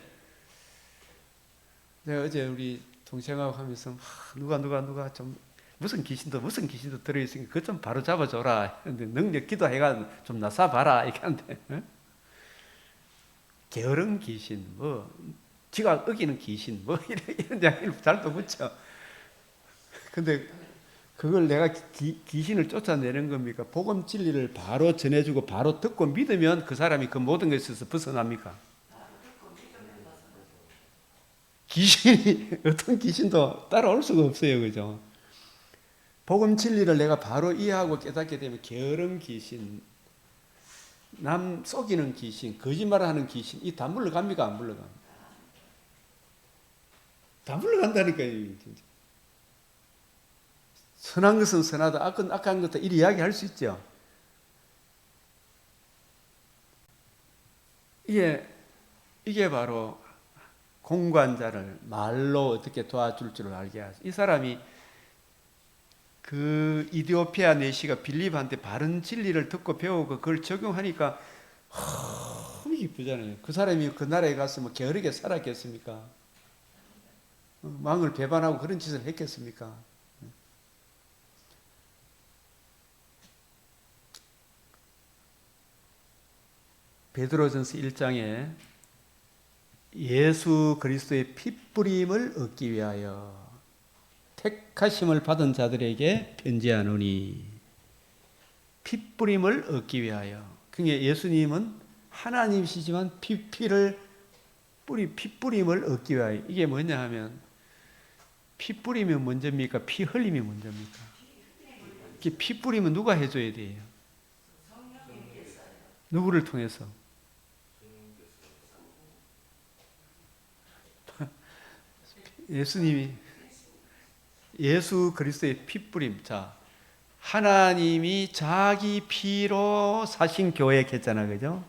내가 어제 우리 동생하고 하면서 누가 좀 무슨 귀신도 들어있으니까 그것 좀 바로 잡아줘라. 근데 능력 기도해가 좀 나서봐라. 이렇게 하는데, 게으른 귀신, 지가 어기는 귀신, 이런 이야기를 잘도 붙여. 근데 그걸 내가 귀신을 쫓아내는 겁니까? 복음 진리를 바로 전해주고 바로 듣고 믿으면 그 사람이 그 모든 것에서 벗어납니까? 귀신이 어떤 귀신도 따라올 수가 없어요. 그죠? 복음 진리를 내가 바로 이해하고 깨닫게 되면 게으른 귀신, 남 속이는 귀신, 거짓말하는 귀신 이 다 물러갑니까? 안 물러갑니까? 다 물러간다니까요. 진짜. 선한 것은 선하다, 악한 것도 이리 이야기할 수 있죠. 이게 바로 공관자를 말로 어떻게 도와줄 줄 알게 하죠. 이 사람이 그 이디오피아 내시가 빌립한테 바른 진리를 듣고 배우고 그걸 적용하니까 너무 기쁘잖아요. 그 사람이 그 나라에 가서 뭐 게으르게 살았겠습니까? 왕을 배반하고 그런 짓을 했겠습니까? 베드로전서 1장에 예수 그리스도의 피뿌림을 얻기 위하여 택하심을 받은 자들에게 편지하노니 피뿌림을 얻기 위하여. 그러니까 예수님은 하나님이시지만 피뿌림을 얻기 위하여. 이게 뭐냐 하면 피뿌림이 먼저입니까? 피 흘림이 먼저입니까? 피뿌림은 누가 해줘야 돼요? 누구를 통해서? 예수님이 예수 그리스도의 피뿌림. 자, 하나님이 자기 피로 사신 교회 했잖아, 그죠?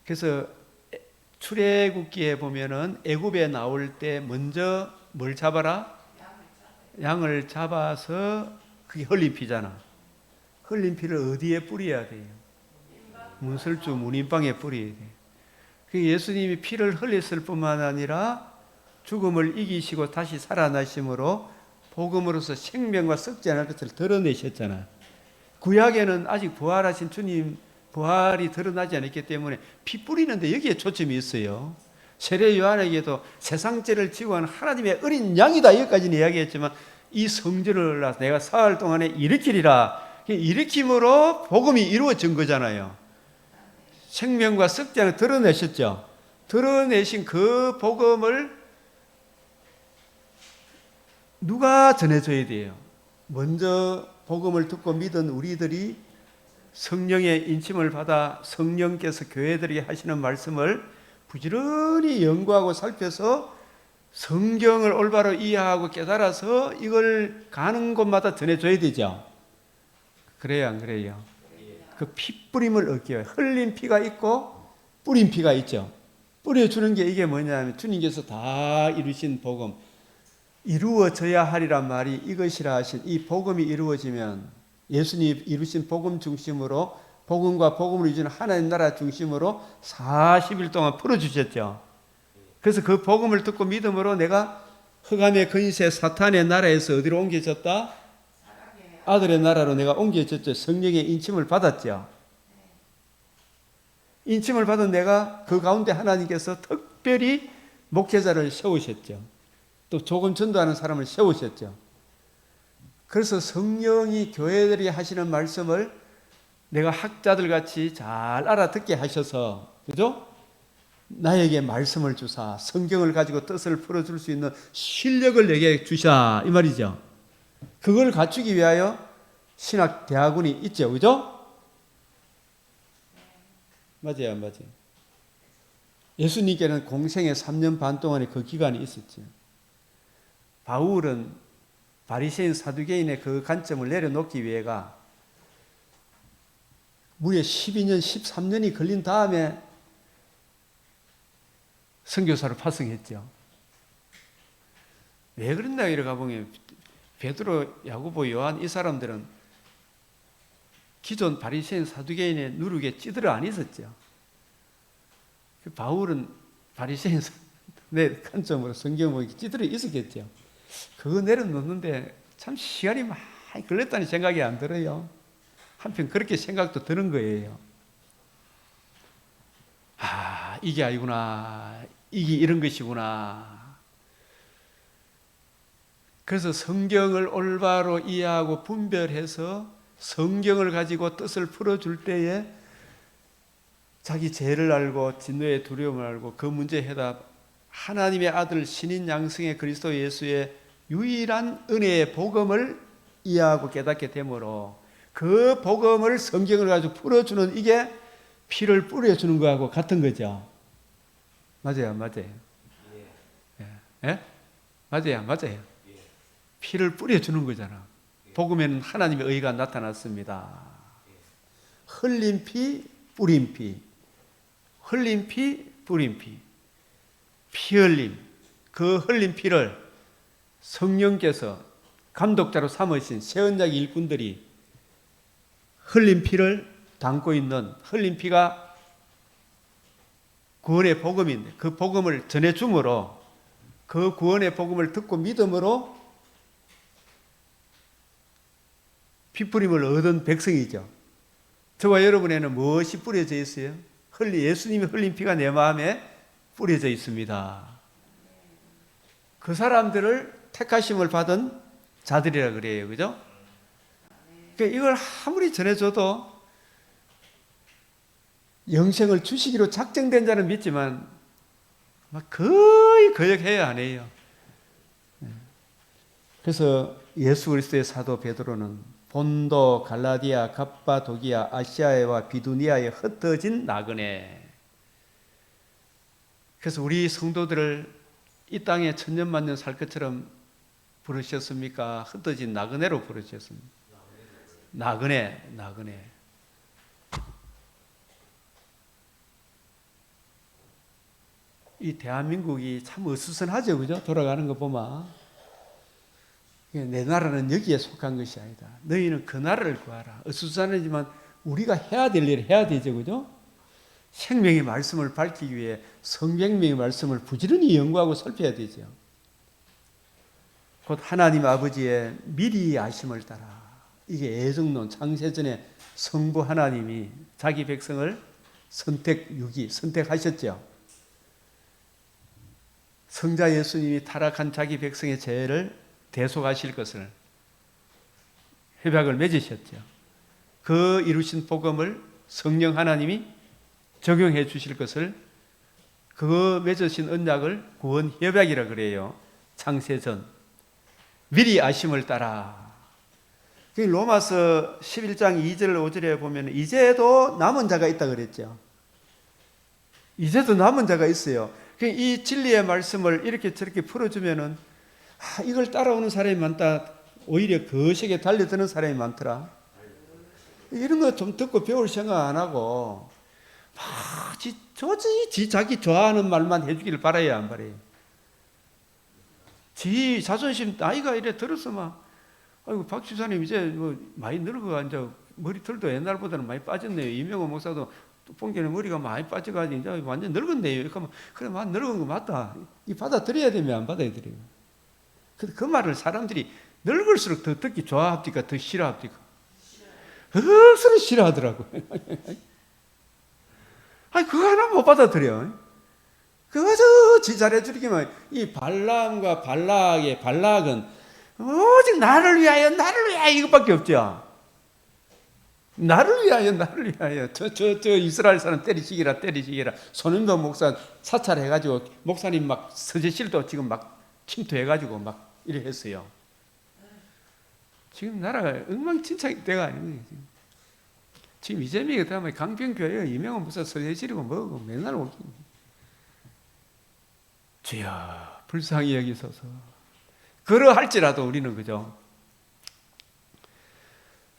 그래서 출애굽기에 보면은 애굽에 나올 때 먼저 뭘 잡아라? 양을 잡아서 그게 흘린 피잖아. 흘린 피를 어디에 뿌려야 돼요? 문설주 문인방에 뿌려야 돼. 그 예수님이 피를 흘렸을 뿐만 아니라 죽음을 이기시고 다시 살아나심으로 복음으로서 생명과 썩지 않을 것을 드러내셨잖아요. 구약에는 아직 부활하신 주님 부활이 드러나지 않았기 때문에 피 뿌리는데 여기에 초점이 있어요. 세례 요한에게도 세상죄를 지고 하는 하나님의 어린 양이다 여기까지는 이야기했지만 이 성전을 내가 사흘 동안에 일으키리라. 일으킴으로 복음이 이루어진 거잖아요. 생명과 썩지 않을 드러내셨죠. 드러내신 그 복음을 누가 전해줘야 돼요? 먼저 복음을 듣고 믿은 우리들이 성령의 인침을 받아 성령께서 교회들에게 하시는 말씀을 부지런히 연구하고 살펴서 성경을 올바로 이해하고 깨달아서 이걸 가는 곳마다 전해줘야 되죠. 그래요, 안 그래요? 그 피뿌림을 얻기 위해 흘린 피가 있고 뿌린 피가 있죠. 뿌려주는 게 이게 뭐냐면 주님께서 다 이루신 복음, 이루어져야 하리란 말이 이것이라 하신 이 복음이 이루어지면 예수님이 이루신 복음 중심으로 복음과 복음을 이루는 하나님 나라 중심으로 40일 동안 풀어주셨죠. 그래서 그 복음을 듣고 믿음으로 내가 흑암의 근세 사탄의 나라에서 어디로 옮겨졌다? 아들의 나라로 내가 옮겨졌죠. 성령의 인침을 받았죠. 인침을 받은 내가 그 가운데 하나님께서 특별히 목회자를 세우셨죠. 또 조금 전도하는 사람을 세우셨죠. 그래서 성령이 교회들이 하시는 말씀을 내가 학자들 같이 잘 알아듣게 하셔서, 그죠? 나에게 말씀을 주사 성경을 가지고 뜻을 풀어줄 수 있는 실력을 내게 주샤 이 말이죠. 그걸 갖추기 위하여 신학 대학원이 있죠, 그죠? 맞아요, 안 맞아요? 예수님께는 공생의 3년 반 동안의 그 기간이 있었죠. 바울은 바리새인 사두개인의 그 관점을 내려놓기 위해가 무려 12년, 13년이 걸린 다음에 선교사로 파송했죠. 왜 그랬나 이래 가보면 베드로, 야고보, 요한 이 사람들은 기존 바리새인 사두개인의 누룩에 찌들어 안 있었죠. 바울은 바리새인 내 관점으로 성경 보기 찌들어 있었겠죠. 그거 내려놓는데 참 시간이 많이 걸렸다는 생각이 안 들어요. 한편 그렇게 생각도 드는 거예요. 아, 이게 아니구나. 이게 이런 것이구나. 그래서 성경을 올바로 이해하고 분별해서 성경을 가지고 뜻을 풀어줄 때에 자기 죄를 알고 진노의 두려움을 알고 그 문제의 해답, 하나님의 아들 신인 양성의 그리스도 예수의 유일한 은혜의 복음을 이해하고 깨닫게 되므로 그 복음을 성경을 가지고 풀어주는 이게 피를 뿌려주는 거하고 같은 거죠. 맞아요, 안 맞아요? 예? 맞아요, 안 맞아요? 피를 뿌려주는 거잖아. 복음에는 하나님의 의가 나타났습니다. 흘린 피, 뿌린 피. 흘린 피, 뿌린 피. 피 흘림. 그 흘린 피를 성령께서 감독자로 삼으신 새 언약 일꾼들이 흘린 피를 담고 있는 흘린 피가 구원의 복음인데 그 복음을 전해줌으로 그 구원의 복음을 듣고 믿음으로 피뿌림을 얻은 백성이죠. 저와 여러분에는 무엇이 뿌려져 있어요? 예수님이 흘린 피가 내 마음에 뿌려져 있습니다. 그 사람들을 택하심을 받은 자들이라 그래요. 그죠? 그러니까 이걸 아무리 전해줘도 영생을 주시기로 작정된 자는 믿지만 거의 거역해야 안 해요. 그래서 예수 그리스도의 사도 베드로는 본도, 갈라디아, 갑바도기아, 아시아에와 비두니아에 흩어진 나그네. 그래서 우리 성도들을 이 땅에 천년만년 살 것처럼 부르셨습니까? 흩어진 나그네로 부르셨습니다. 나그네. 이 대한민국이 참 어수선하죠, 그죠? 돌아가는 거 보면. 내 나라는 여기에 속한 것이 아니다. 너희는 그 나라를 구하라. 어수선하지만 우리가 해야 될 일을 해야 되죠, 그죠? 생명의 말씀을 밝히기 위해 성경명의 말씀을 부지런히 연구하고 살펴야 되죠. 곧 하나님 아버지의 미리 아심을 따라. 이게 애정론, 창세전에 성부 하나님이 자기 백성을 선택하셨죠. 성자 예수님이 타락한 자기 백성의 죄를 대속하실 것을 협약을 맺으셨죠. 그 이루신 복음을 성령 하나님이 적용해 주실 것을 그 맺으신 언약을 구원 협약이라 그래요. 창세전 미리 아심을 따라. 로마서 11장 2절 5절에 보면 이제도 남은 자가 있다 그랬죠. 이제도 남은 자가 있어요. 이 진리의 말씀을 이렇게 저렇게 풀어주면은 이걸 따라오는 사람이 많다. 오히려 거시게 달려드는 사람이 많더라. 이런 거 좀 듣고 배울 생각 안 하고 지 자기 좋아하는 말만 해주기를 바라요, 안 바라요? 지 자존심 나이가 이래 들어서 아이고 박 집사님 이제 뭐 많이 늙어가 이제 머리털도 옛날보다는 많이 빠졌네요. 이명호 목사도 뽕개는 머리가 많이 빠져가지고 이제 완전 늙었네요. 그러면 그래 늙은 거 맞다. 이 받아들여야 되면 안 받아들여요. 그 말을 사람들이 늙을수록 더 듣기 좋아합니까? 더 싫어합니까? 서로 싫어하더라고요. 아니 그거 하나 못 받아들여. 그저 지 잘해주기만. 이 발람과 발락은 오직 나를 위하여 이것밖에 없죠. 나를 위하여 저 이스라엘 사람 때리시기라 손흥도 목사 사찰해가지고 목사님 막 서재실도 지금 막 침투해가지고 막 이래 했어요. 지금 나라가 엉망진창 때가 아니에요. 지금 이재명이 다음에 강병교회 이명호 목사 서재실이고 뭐고 맨날 오기. 주여 불쌍히 여기소서. 그러할지라도 우리는 그죠.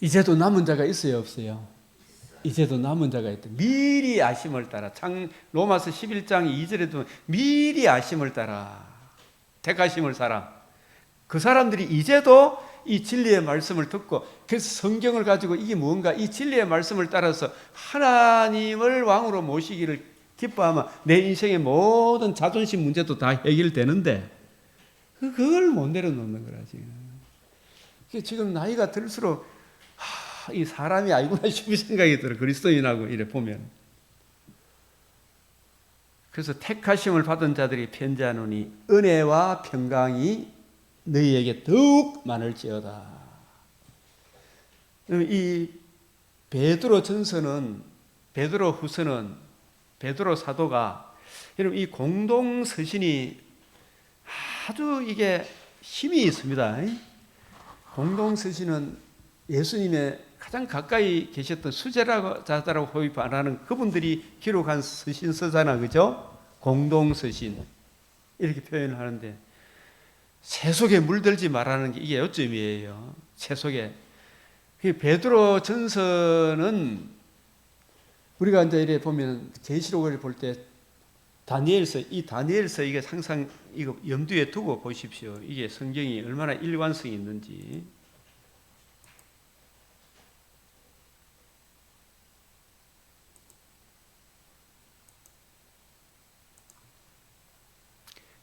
이제도 남은 자가 있어요, 없어요? 이제도 남은 자가 있다. 미리 아심을 따라. 로마서 11장 2절에도 미리 아심을 따라. 택하심을 사람. 그 사람들이 이제도 이 진리의 말씀을 듣고 그래서 성경을 가지고 이게 뭔가 이 진리의 말씀을 따라서 하나님을 왕으로 모시기를 기뻐하면 내 인생의 모든 자존심 문제도 다 해결되는데 그걸 못 내려놓는 거라 지금 나이가 들수록 이 사람이 아니구나 싶은 생각이 들어. 그리스도인하고 이래 보면. 그래서 택하심을 받은 자들이 편지하노니 은혜와 평강이 너희에게 더욱 많을지어다. 이 베드로 전서는, 베드로 후서는, 베드로 사도가 여러분 이 공동 서신이 아주 이게 힘이 있습니다. 공동 서신은 예수님의 가장 가까이 계셨던 수제자라고 호입 안 하는 그분들이 기록한 서신서잖아, 그죠? 공동 서신 이렇게 표현을 하는데 새 속에 물들지 말라는 게 이게 요점이에요. 새 속에. 베드로 전서는 우리가 이제 이래 보면 계시록을 볼 때 다니엘서, 이 다니엘서 이게 항상 이거 염두에 두고 보십시오. 이게 성경이 얼마나 일관성이 있는지.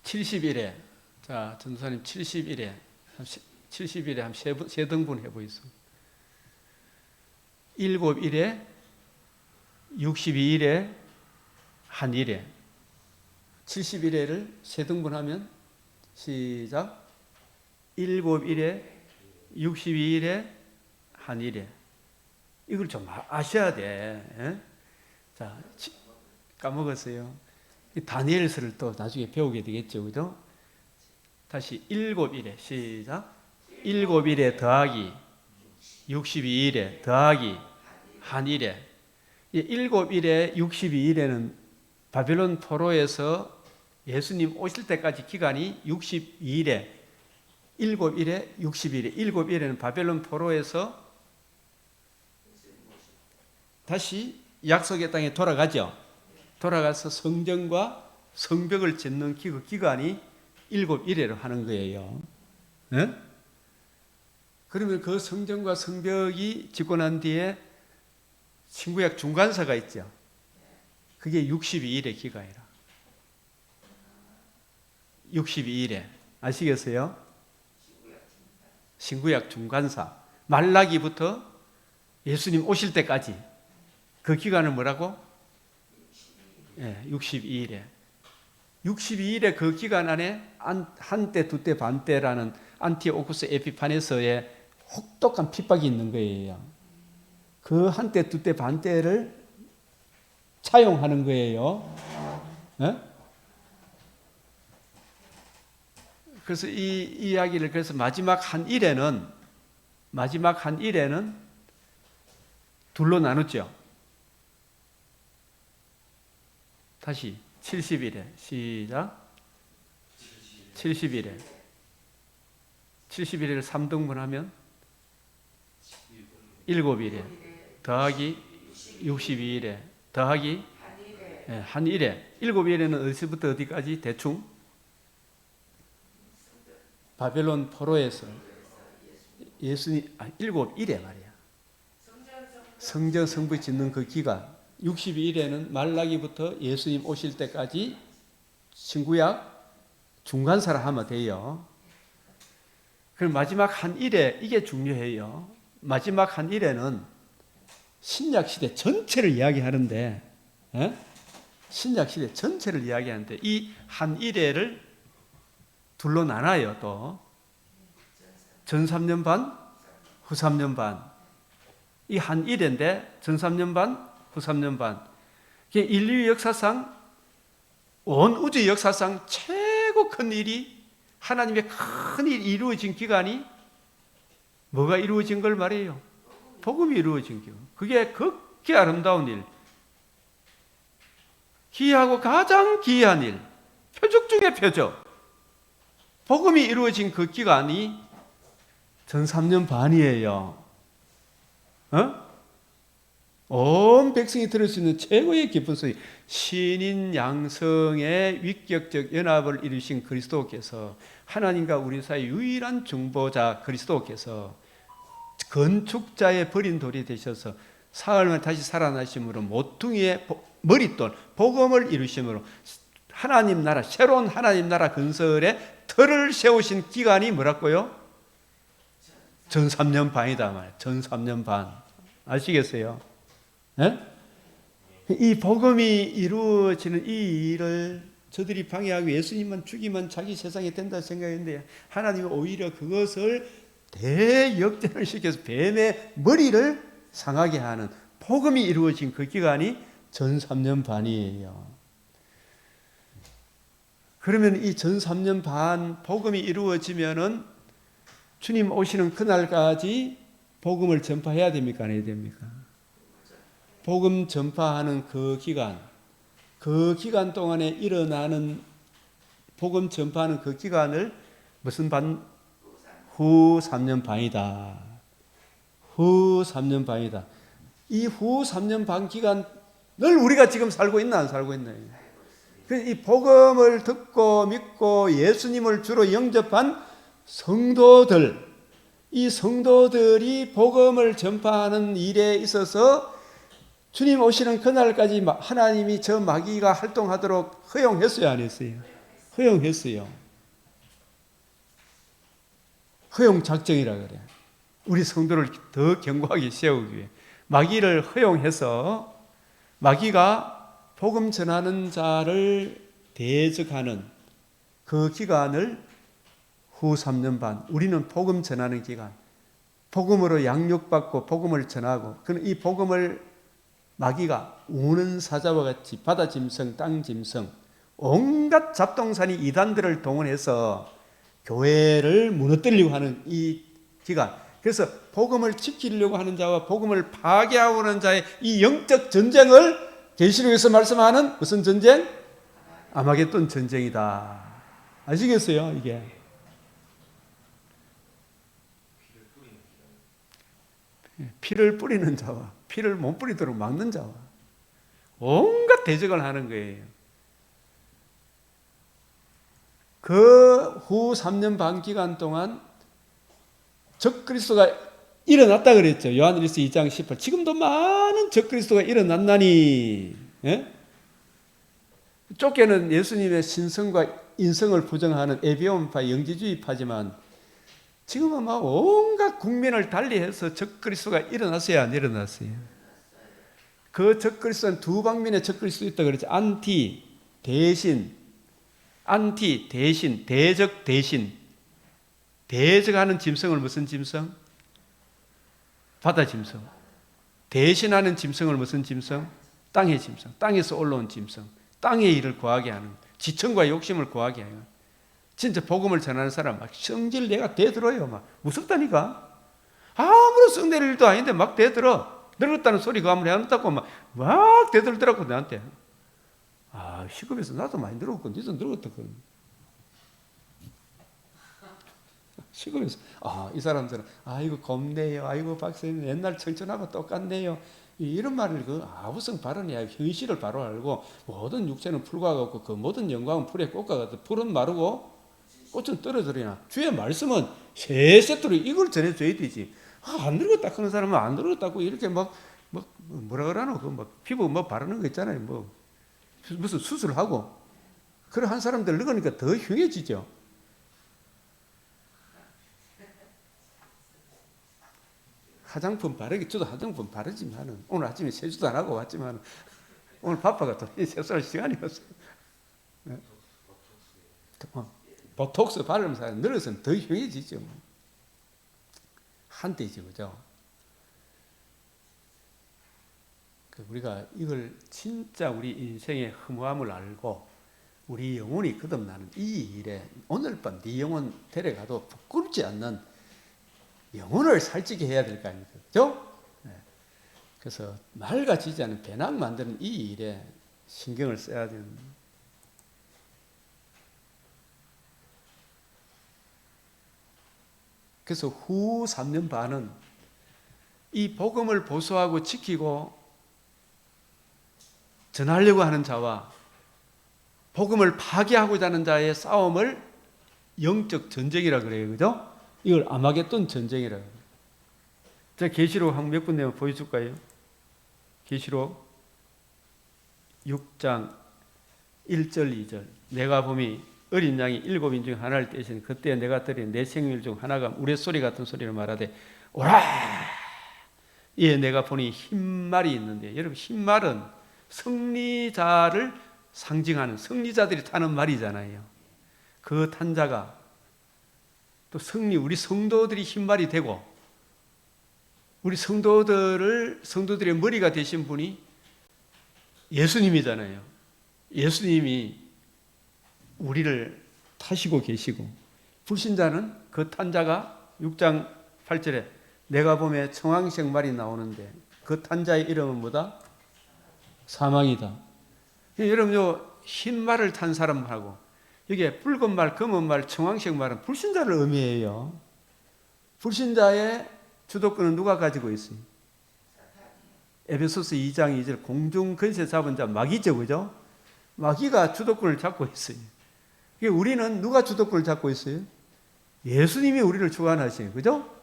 (70일에) 자, 전도사님 70일에 한 세 등분 해보이소. 7일에 62일에 한 일에 70일에를 세 등분하면 시작 7일에 62일에 한 일에 이걸 좀 아셔야 돼. 에? 자, 까먹었어요. 다니엘서를 또 나중에 배우게 되겠죠, 그죠? 다시 7일에 시작 7일에 더하기 62일에 더하기 한 일에 7일에 62일에는 바벨론 포로에서 예수님 오실 때까지 기간이 62일에 7일에 60일에 7일에는 바벨론 포로에서 다시 약속의 땅에 돌아가죠. 돌아가서 성전과 성벽을 짓는 그 기간이 7일에로 하는 거예요. 네? 그러면 그 성전과 성벽이 짓고 난 뒤에 신구약 중간사가 있죠. 그게 62일의 기간이라. 62일에. 아시겠어요? 신구약 중간사. 말라기부터 예수님 오실 때까지 그 기간을 뭐라고? 62일에. 62일의 그 기간 안에 한때, 두때, 반때라는 안티오쿠스 에피파네서의 혹독한 핍박이 있는 거예요. 그 한때, 두때, 반때를 차용하는 거예요. 네? 그래서 이 이야기를 그래서 마지막 한 일에는 둘로 나누죠. 다시 70일에 시작 70일에 70일을 3등분하면 7일에 더하기 62일에 더하기 한 일에 7일에는 어디서부터 어디까지 대충 바벨론 포로에서 예수님 7일에 말이야. 성전 성부 짓는 그 기간 62일에는 말라기부터 예수님 오실 때까지 신구약 중간사라 하면 돼요. 그럼 마지막 한 일에 이게 중요해요. 마지막 한 일에는 신약 시대 전체를 이야기하는데, 신약 시대 전체를 이야기하는데 이 한 일에를 둘로 나눠요. 또 전 3년 반, 후 3년 반. 이 한 일인데 전 3년 반, 후 3년 반. 인류 역사상 온 우주 역사상 최고 큰 일이 하나님의 큰 일이 이루어진 기간이 뭐가 이루어진 걸 말해요? 복음이 이루어진 길. 그게 극히 아름다운 일. 기이하고 가장 기이한 일. 표적 중에 표적. 복음이 이루어진 그 기간이 전 3년 반이에요. 온 백성이 들을 수 있는 최고의 기쁜 소리. 신인 양성의 위격적 연합을 이루신 그리스도께서 하나님과 우리 사이 유일한 중보자 그리스도께서 건축자의 버린 돌이 되셔서 사흘 만에 다시 살아나심으로 모퉁이의 머릿돌 복음을 이루심으로 하나님 나라 새로운 하나님 나라 건설의 틀을 세우신 기간이 뭐라고요? 전 3년 반이다 말이에요. 전 3년 반. 아시겠어요? 네? 이 복음이 이루어지는 이 일을 저들이 방해하고 예수님만 죽이면 자기 세상이 된다 생각했는데 하나님은 오히려 그것을 대역전을 시켜서 뱀의 머리를 상하게 하는 복음이 이루어진 그 기간이 전 3년 반이에요. 그러면 이 전 3년 반 복음이 이루어지면은 주님 오시는 그날까지 복음을 전파해야 됩니까? 안 해야 됩니까? 복음 전파하는 그 기간 동안에 일어나는 복음 전파하는 그 기간을 무슨 반? 후 3년 반이다. 후 3년 반이다. 이 후 3년 반 기간을 우리가 지금 살고 있나 안 살고 있나요? 이 복음을 듣고 믿고 예수님을 주로 영접한 성도들, 이 성도들이 복음을 전파하는 일에 있어서 주님 오시는 그날까지 하나님이 저 마귀가 활동하도록 허용했어요, 안 했어요? 허용했어요. 허용 작정이라 그래. 우리 성도를 더 견고하게 세우기 위해 마귀를 허용해서 마귀가 복음 전하는 자를 대적하는 그 기간을 후 3년 반, 우리는 복음 전하는 기간, 복음으로 양육받고 복음을 전하고, 이 복음을 마귀가 우는 사자와 같이 바다 짐승, 땅 짐승, 온갖 잡동사니 이단들을 동원해서 교회를 무너뜨리려고 하는 이 기간, 그래서 복음을 지키려고 하는 자와 복음을 파괴하고 하는 자의 이 영적 전쟁을 계시록에서 말씀하는 무슨 전쟁? 아마겟돈 전쟁이다. 아시겠어요? 이게 피를 뿌리는 자와 피를 못 뿌리도록 막는 자와 온갖 대적을 하는 거예요. 그 후 3년 반 기간 동안 적그리스도가 일어났다 그랬죠. 요한일서 2장 18. 지금도 많은 적그리스도가 일어났나니, 예? 쫓겨는 예수님의 신성과 인성을 부정하는 에비온파 영지주의파지만 지금은 막 온갖 국민을 달리해서 적그리스도가 일어났어요, 안 일어났어요? 그 적그리스도는 두 방면의 적그리스도 있다 그랬죠. 안티 대신, 대적 대신. 대적하는 짐승을 무슨 짐승? 바다 짐승. 대신하는 짐승을 무슨 짐승? 땅의 짐승. 땅에서 올라온 짐승. 땅의 일을 구하게 하는, 지청과 욕심을 구하게 하는. 진짜 복음을 전하는 사람 막 성질 내가 대들어요. 막 무섭다니까. 아무런 성낼 일도 아닌데 막 대들어. 늙었다는 소리 그 아무리 한다고 막 대들더라고 나한테. 아, 시급해서 나도 많이 늙었고 니도 늙었다고. 시골에서 이 사람들은 아이고 겁네요. 아이고 박사님 옛날 청춘하고 똑같네요. 이런 말을 그 아부성 발언이야. 현실을 바로 알고 모든 육체는 풀과 같고 그 모든 영광은 풀에 꽃과 같다. 풀은 마르고 꽃은 떨어지려나. 주의 말씀은 세 세트로 이걸 전해줘야 되지. 안 늙었다 그런 사람은 안 늙었다고 이렇게 뭐라 그러노? 피부 바르는 거 있잖아요. 무슨 수술하고. 그래 한 사람들 늙으니까 더 흉해지죠. 화장품 바르기, 저도 화장품 바르지만은, 오늘 아침에 세수도 안 하고 왔지만, 오늘 바빠가 또 세수할 시간이 없어요. 네? 보톡스 바르면서 늘어서는 더 흉해지죠. 한때지, 그죠? 우리가 이걸 진짜 우리 인생의 허무함을 알고, 우리 영혼이 거듭나는 이 일에, 오늘 밤 네 영혼 데려가도 부끄럽지 않는 영혼을 살찌게 해야 될 거 아닙니까? 그죠? 네. 그래서 맑아지지 않은 배낭 만드는 이 일에 신경을 써야 되는. 그래서 후 3년 반은 이 복음을 보수하고 지키고 전하려고 하는 자와 복음을 파괴하고자 하는 자의 싸움을 영적 전쟁이라 그래요. 그죠? 이걸 아마겟돈 전쟁이라고. 제가 계시록 한 몇 분 내면 보여줄까요? 계시록 6장 1절 2절. 내가 봄이 어린 양이 7인 중 하나를 떼시니 그때 내가 들은 내 생일 중 하나가 우레소리 같은 소리를 말하되 오라. 예, 내가 보니 흰말이 있는데, 여러분 흰말은 승리자를 상징하는 승리자들이 타는 말이잖아요. 그 탄자가 또 우리 성도들이 흰말이 되고 우리 성도들의 머리가 되신 분이 예수님이잖아요. 예수님이 우리를 타시고 계시고 불신자는 그 탄자가 6장 8절에 내가 보면 청황색 말이 나오는데 그 탄자의 이름은 뭐다? 사망이다. 여러분 흰 말을 탄 사람하고 이게 붉은 말, 검은 말, 청황색 말은 불신자를 의미해요. 불신자의 주도권은 누가 가지고 있어요? 에베소서 2장 2절 공중 근세 잡은 자 마귀죠, 그죠? 마귀가 주도권을 잡고 있어요. 우리는 누가 주도권을 잡고 있어요? 예수님이 우리를 주관하시는, 그죠?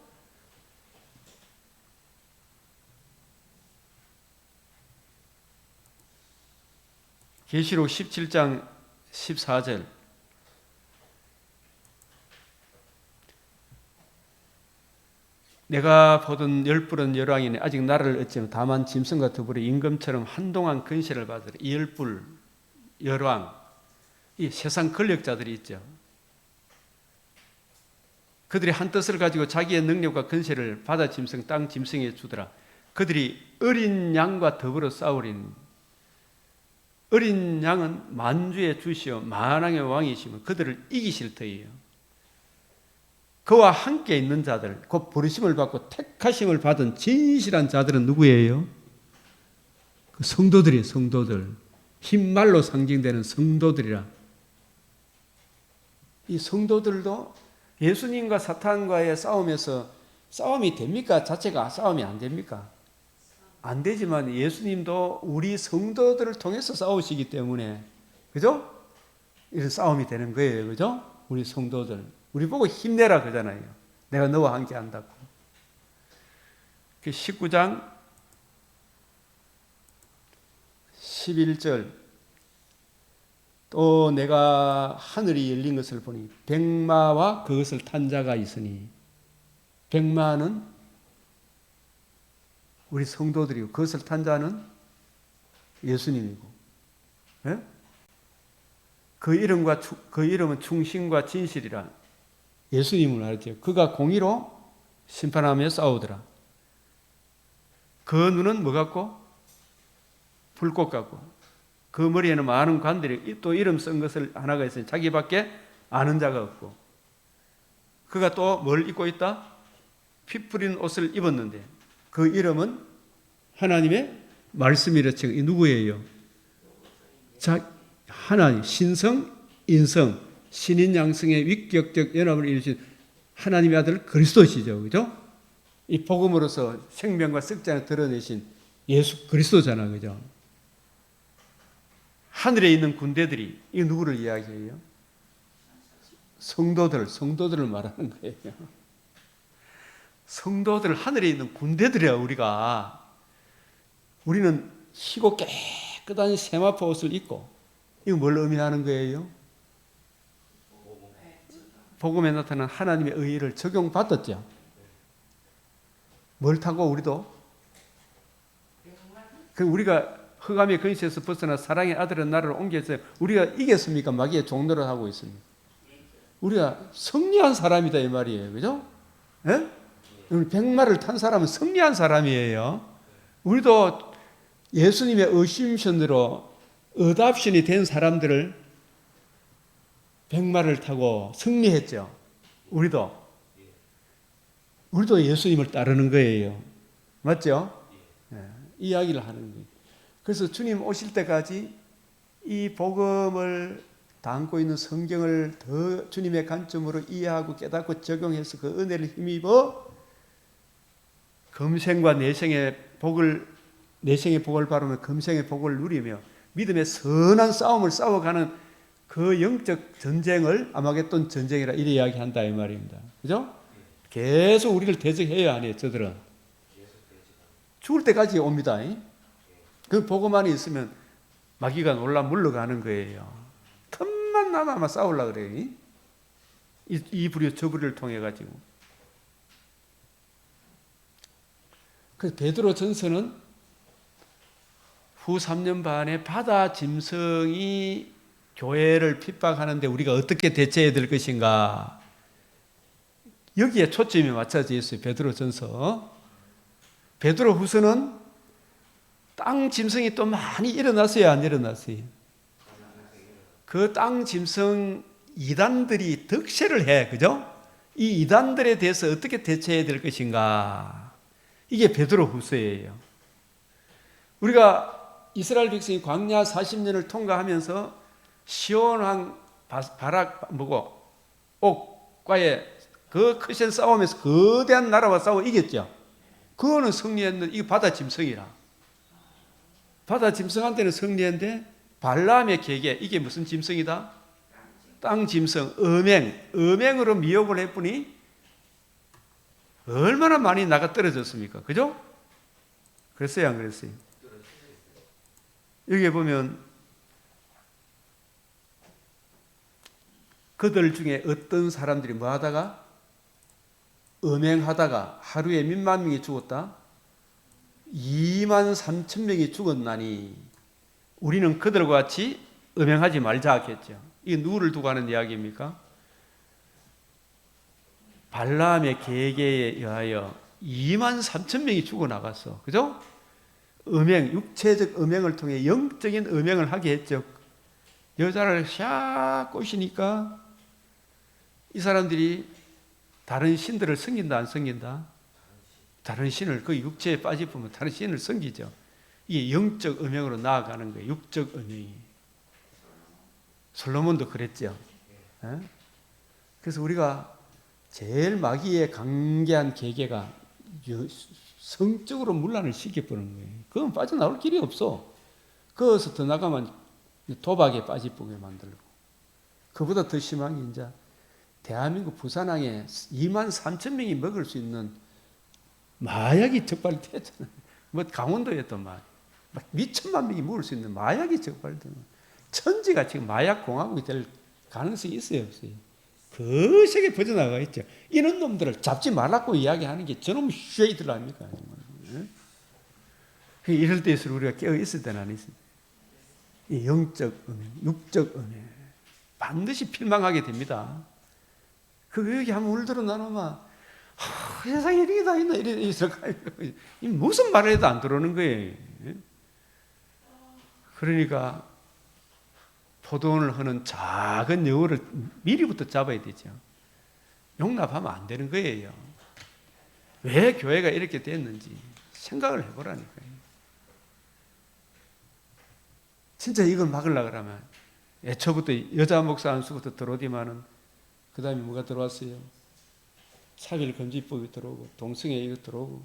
계시록 17장 14절 내가 보던 열불은 열왕이네 아직 나라를 얻지만 다만 짐승과 더불어 임금처럼 한동안 근세를 받으라. 이 열불, 열왕, 이 세상 권력자들이 있죠. 그들이 한 뜻을 가지고 자기의 능력과 근세를 바다 짐승, 땅 짐승에 주더라. 그들이 어린 양과 더불어 싸우리니 어린 양은 만주의 주시오 만왕의 왕이시면 그들을 이기실 터이에요. 그와 함께 있는 자들, 곧 부르심을 받고 택하심을 받은 진실한 자들은 누구예요? 그 성도들이에요. 성도들. 흰말로 상징되는 성도들이라. 이 성도들도 예수님과 사탄과의 싸움에서 싸움이 됩니까? 자체가 싸움이 안 됩니까? 안 되지만 예수님도 우리 성도들을 통해서 싸우시기 때문에, 그죠? 이런 싸움이 되는 거예요. 그죠? 우리 성도들. 우리 보고 힘내라 그러잖아요. 내가 너와 함께 한다고. 19장 11절 또 내가 하늘이 열린 것을 보니 백마와 그것을 탄 자가 있으니 백마는 우리 성도들이고 그것을 탄 자는 예수님이고 예? 그 이름은 충신과 진실이라 예수님을 알죠. 그가 공의로 심판하며 싸우더라. 그 눈은 뭐 같고? 불꽃 같고 그 머리에는 많은 관들이 또 이름 쓴 것을 하나가 있으니 자기밖에 아는 자가 없고 그가 또 뭘 입고 있다? 피 뿌린 옷을 입었는데 그 이름은 하나님의 말씀이라 치고 이 누구예요? 하나님 신성 인성 신인 양성의 위격적 연합을 이루신 하나님의 아들 그리스도시죠. 그죠? 이 복음으로서 생명과 썩장을 드러내신 예수 그리스도잖아. 그죠? 하늘에 있는 군대들이 이 누구를 이야기해요? 성도들을 말하는 거예요. 성도들 하늘에 있는 군대들이야. 우리는 희고 깨끗한 세마포 옷을 입고 이거 뭘 의미하는 거예요? 복음에 나타난 하나님의 의의를 적용받았죠. 뭘 타고 우리도? 우리가 흑암의 근시에서 벗어나 사랑의 아들은 나를 옮겨서 우리가 이겼습니까? 마귀의 종노릇 하고 있습니다. 우리가 승리한 사람이다 이 말이에요. 그죠? 예? 백마를 탄 사람은 승리한 사람이에요. 우리도 예수님의 어심션으로 어답션이 된 사람들을 백마를 타고 승리했죠. 우리도 예수님을 따르는 거예요. 맞죠? 네, 이 이야기를 하는 거예요. 그래서 주님 오실 때까지 이 복음을 담고 있는 성경을 더 주님의 관점으로 이해하고 깨닫고 적용해서 그 은혜를 힘입어 금생과 내생의 복을 바르며 금생의 복을 누리며 믿음의 선한 싸움을 싸워가는 그 영적 전쟁을 아마겟돈 전쟁이라 이래 이야기한다 이 말입니다. 그죠? 계속 우리를 대적해야 하네요. 저들은 죽을 때까지 옵니다. 그 복음만이 있으면 마귀가 놀라 물러가는 거예요. 틈만 나면 아마 싸우려고 그래요. 이 부류 저 부류를 통해 가지고. 그래서 베드로 전서는 후 3년 반에 바다 짐승이 교회를 핍박하는데 우리가 어떻게 대처해야 될 것인가? 여기에 초점이 맞춰져 있어요. 베드로전서. 베드로후서는 땅 짐승이 또 많이 일어났어요, 안 일어났어요? 그 땅 짐승 이단들이 득세를 해, 그죠? 이 이단들에 대해서 어떻게 대처해야 될 것인가? 이게 베드로후서예요. 우리가 이스라엘 백성이 광야 40년을 통과하면서 시온왕 바락 옥과의 그 크신 싸움에서 거대한 나라와 싸워 이겼죠. 그거는 승리했는데 이게 바다 짐승이라. 바다 짐승한테는 승리했는데 발람의 계계, 이게 무슨 짐승이다? 땅 짐승, 음행으로 미혹을 했더니 얼마나 많이 나가 떨어졌습니까? 그죠? 그랬어요, 안 그랬어요? 여기에 보면 그들 중에 어떤 사람들이 뭐 하다가 음행하다가 하루에 몇만 명이 죽었다? 2만 3천 명이 죽었나니 우리는 그들과 같이 음행하지 말자 하겠죠. 이게 누구를 두고 하는 이야기입니까? 발람의 계계에 의하여 2만 3천 명이 죽어나갔어. 그죠? 음행, 육체적 음행을 통해 영적인 음행을 하게 했죠. 여자를 샥 꼬시니까 이 사람들이 다른 신들을 섬긴다, 안 섬긴다? 다른 신을, 그 육체에 빠져보면 다른 신을 섬기죠. 이게 영적 음행으로 나아가는 거예요. 육적 음행이. 솔로몬도 그랬죠. 에? 그래서 우리가 제일 마귀의 강계한 계계가 성적으로 문란을 시켜보는 거예요. 그건 빠져나올 길이 없어. 거기서 더 나가면 도박에 빠지게 만들고. 그보다 더 심한 게 이제 대한민국 부산항에 2만 3천 명이 먹을 수 있는 마약이 적발됐잖아요. 뭐 강원도에 또 막 몇천만 명이 먹을 수 있는 마약이 적발되는 천지가 지금 마약 공화국이 될 가능성이 있어요, 없어요? 그 세계 퍼져나가 있죠. 이런 놈들을 잡지 말라고 이야기하는 게 저놈 쉐이들 아닙니까? 이럴 때일수록 우리가 깨어 있을 때는 안 있습니다. 이 영적 음행, 육적 음행 반드시 필망하게 됩니다. 그 여기 한번 울들어 나누면 세상에 이렇게 다 있나 이래 있을까요? 무슨 말을 해도 안 들어오는 거예요. 그러니까 포도원을 하는 작은 여우를 미리부터 잡아야 되죠. 용납하면 안 되는 거예요. 왜 교회가 이렇게 됐는지 생각을 해보라니까요. 진짜 이걸 막으려고 그러면 애초부터 여자 목사 한 수부터 들어오디만은 그 다음에 뭐가 들어왔어요? 차별금지법이 들어오고 동성애 이거 들어오고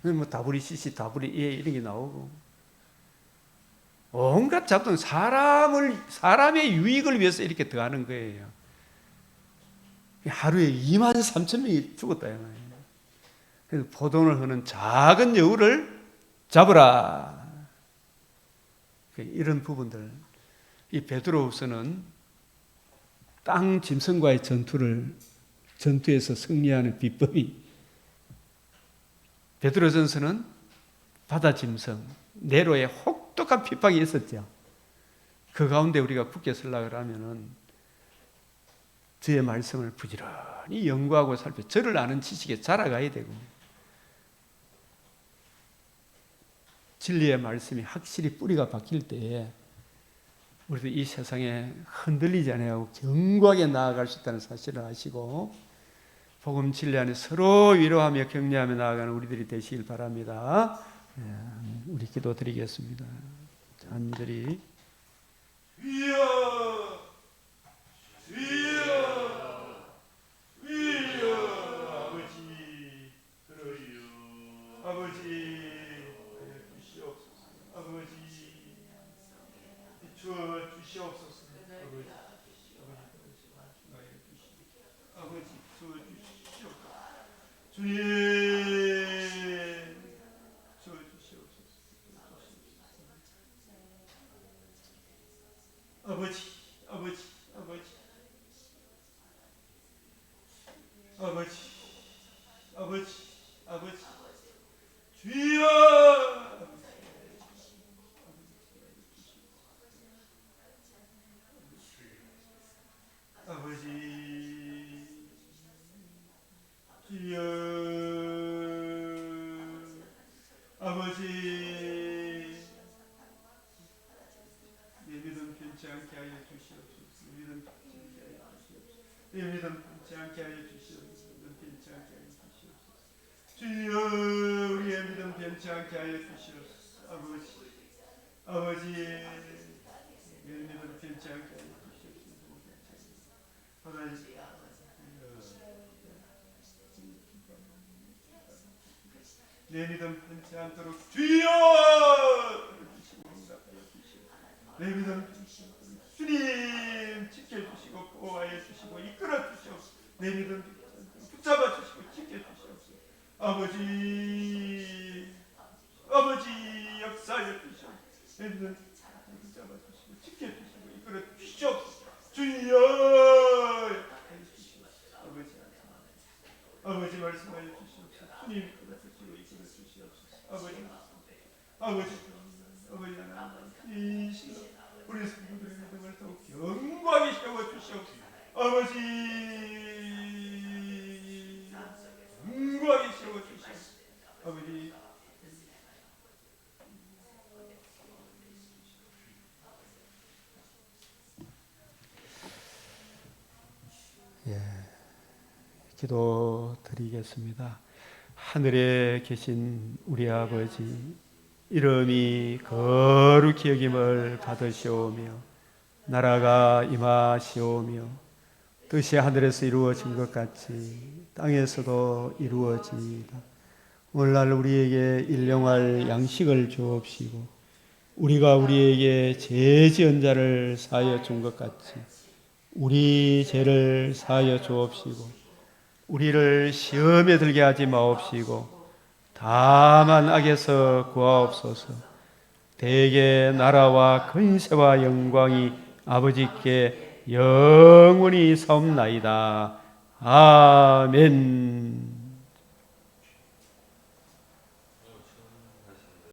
뭐 WCC, WEA 이런 게 나오고 온갖 잡동 사람의 유익을 위해서 이렇게 더하는 거예요. 하루에 2만 3천 명이 죽었다. 그래서 포도원을 하는 작은 여우를 잡으라. 이런 부분들. 이 베드로후서는 땅 짐승과의 전투에서 승리하는 비법이 베드로전서는 바다 짐승 네로의 혹독한 핍박이 있었죠. 그 가운데 우리가 굳게 서려고 하면은 주의 말씀을 부지런히 연구하고 살펴 저를 아는 지식에 자라가야 되고 진리의 말씀이 확실히 뿌리가 박힐 때에 우리도 이 세상에 흔들리지 않아요. 견고하게 나아갈 수 있다는 사실을 아시고 복음 진리 안에 서로 위로하며 격려하며 나아가는 우리들이 되시길 바랍니다. 우리 기도 드리겠습니다. 간절히 주여 주여 주여 아버지 그러시오 아버지 주시옵소서 아버지 주어 주시옵소서 아버지 아버지 주어 주시옵소서 주님 주어 주시옵소서 아버지 아버지 아버지 아버지 아버지 아버지 주여 믿음 변치 않게 하여 주시옵소서. 변치 않게 하여 주시옵소서. 주여 우리의 믿음 변치 않게 하여 주시옵소서. 아버지 우리의 믿음 변치 않게 하여 주시옵소서. 하나님 내 믿음 변치 않도록 주여 내 믿음 주님 지켜주시고 보호하여 주시고 이끌어 주시옵소서. 내 믿음 붙잡아 주시고 지켜 주시옵소서. 아버지 역사하여 주시옵소서. 내 믿음 붙잡아 주시고 지켜 주시고 이끌어 주시옵소서. 주여 아버지 말씀하여 주시옵소서. 주님 이끌어 주시고 이끌어 주시옵소서. 아버지 하나님 이 시간 우리 성도들의 믿음을 더욱 견고하게 세워 주시옵소서. 아버지 견고하게 세워 주시옵소서. 아버지 기도 드리겠습니다. 하늘에 계신 우리 아버지 이름이 거룩히 여김을 받으시오며 나라가 임하시오며 뜻이 하늘에서 이루어진 것 같이 땅에서도 이루어지이다. 오늘날 우리에게 일용할 양식을 주옵시고 우리가 우리에게 죄 지은 자를 사하여 준 것 같이 우리 죄를 사하여 주옵시고 우리를 시험에 들게 하지 마옵시고 다만 악에서 구하옵소서. 대개 나라와 근세와 영광이 아버지께 영원히 사옵나이다. 아멘.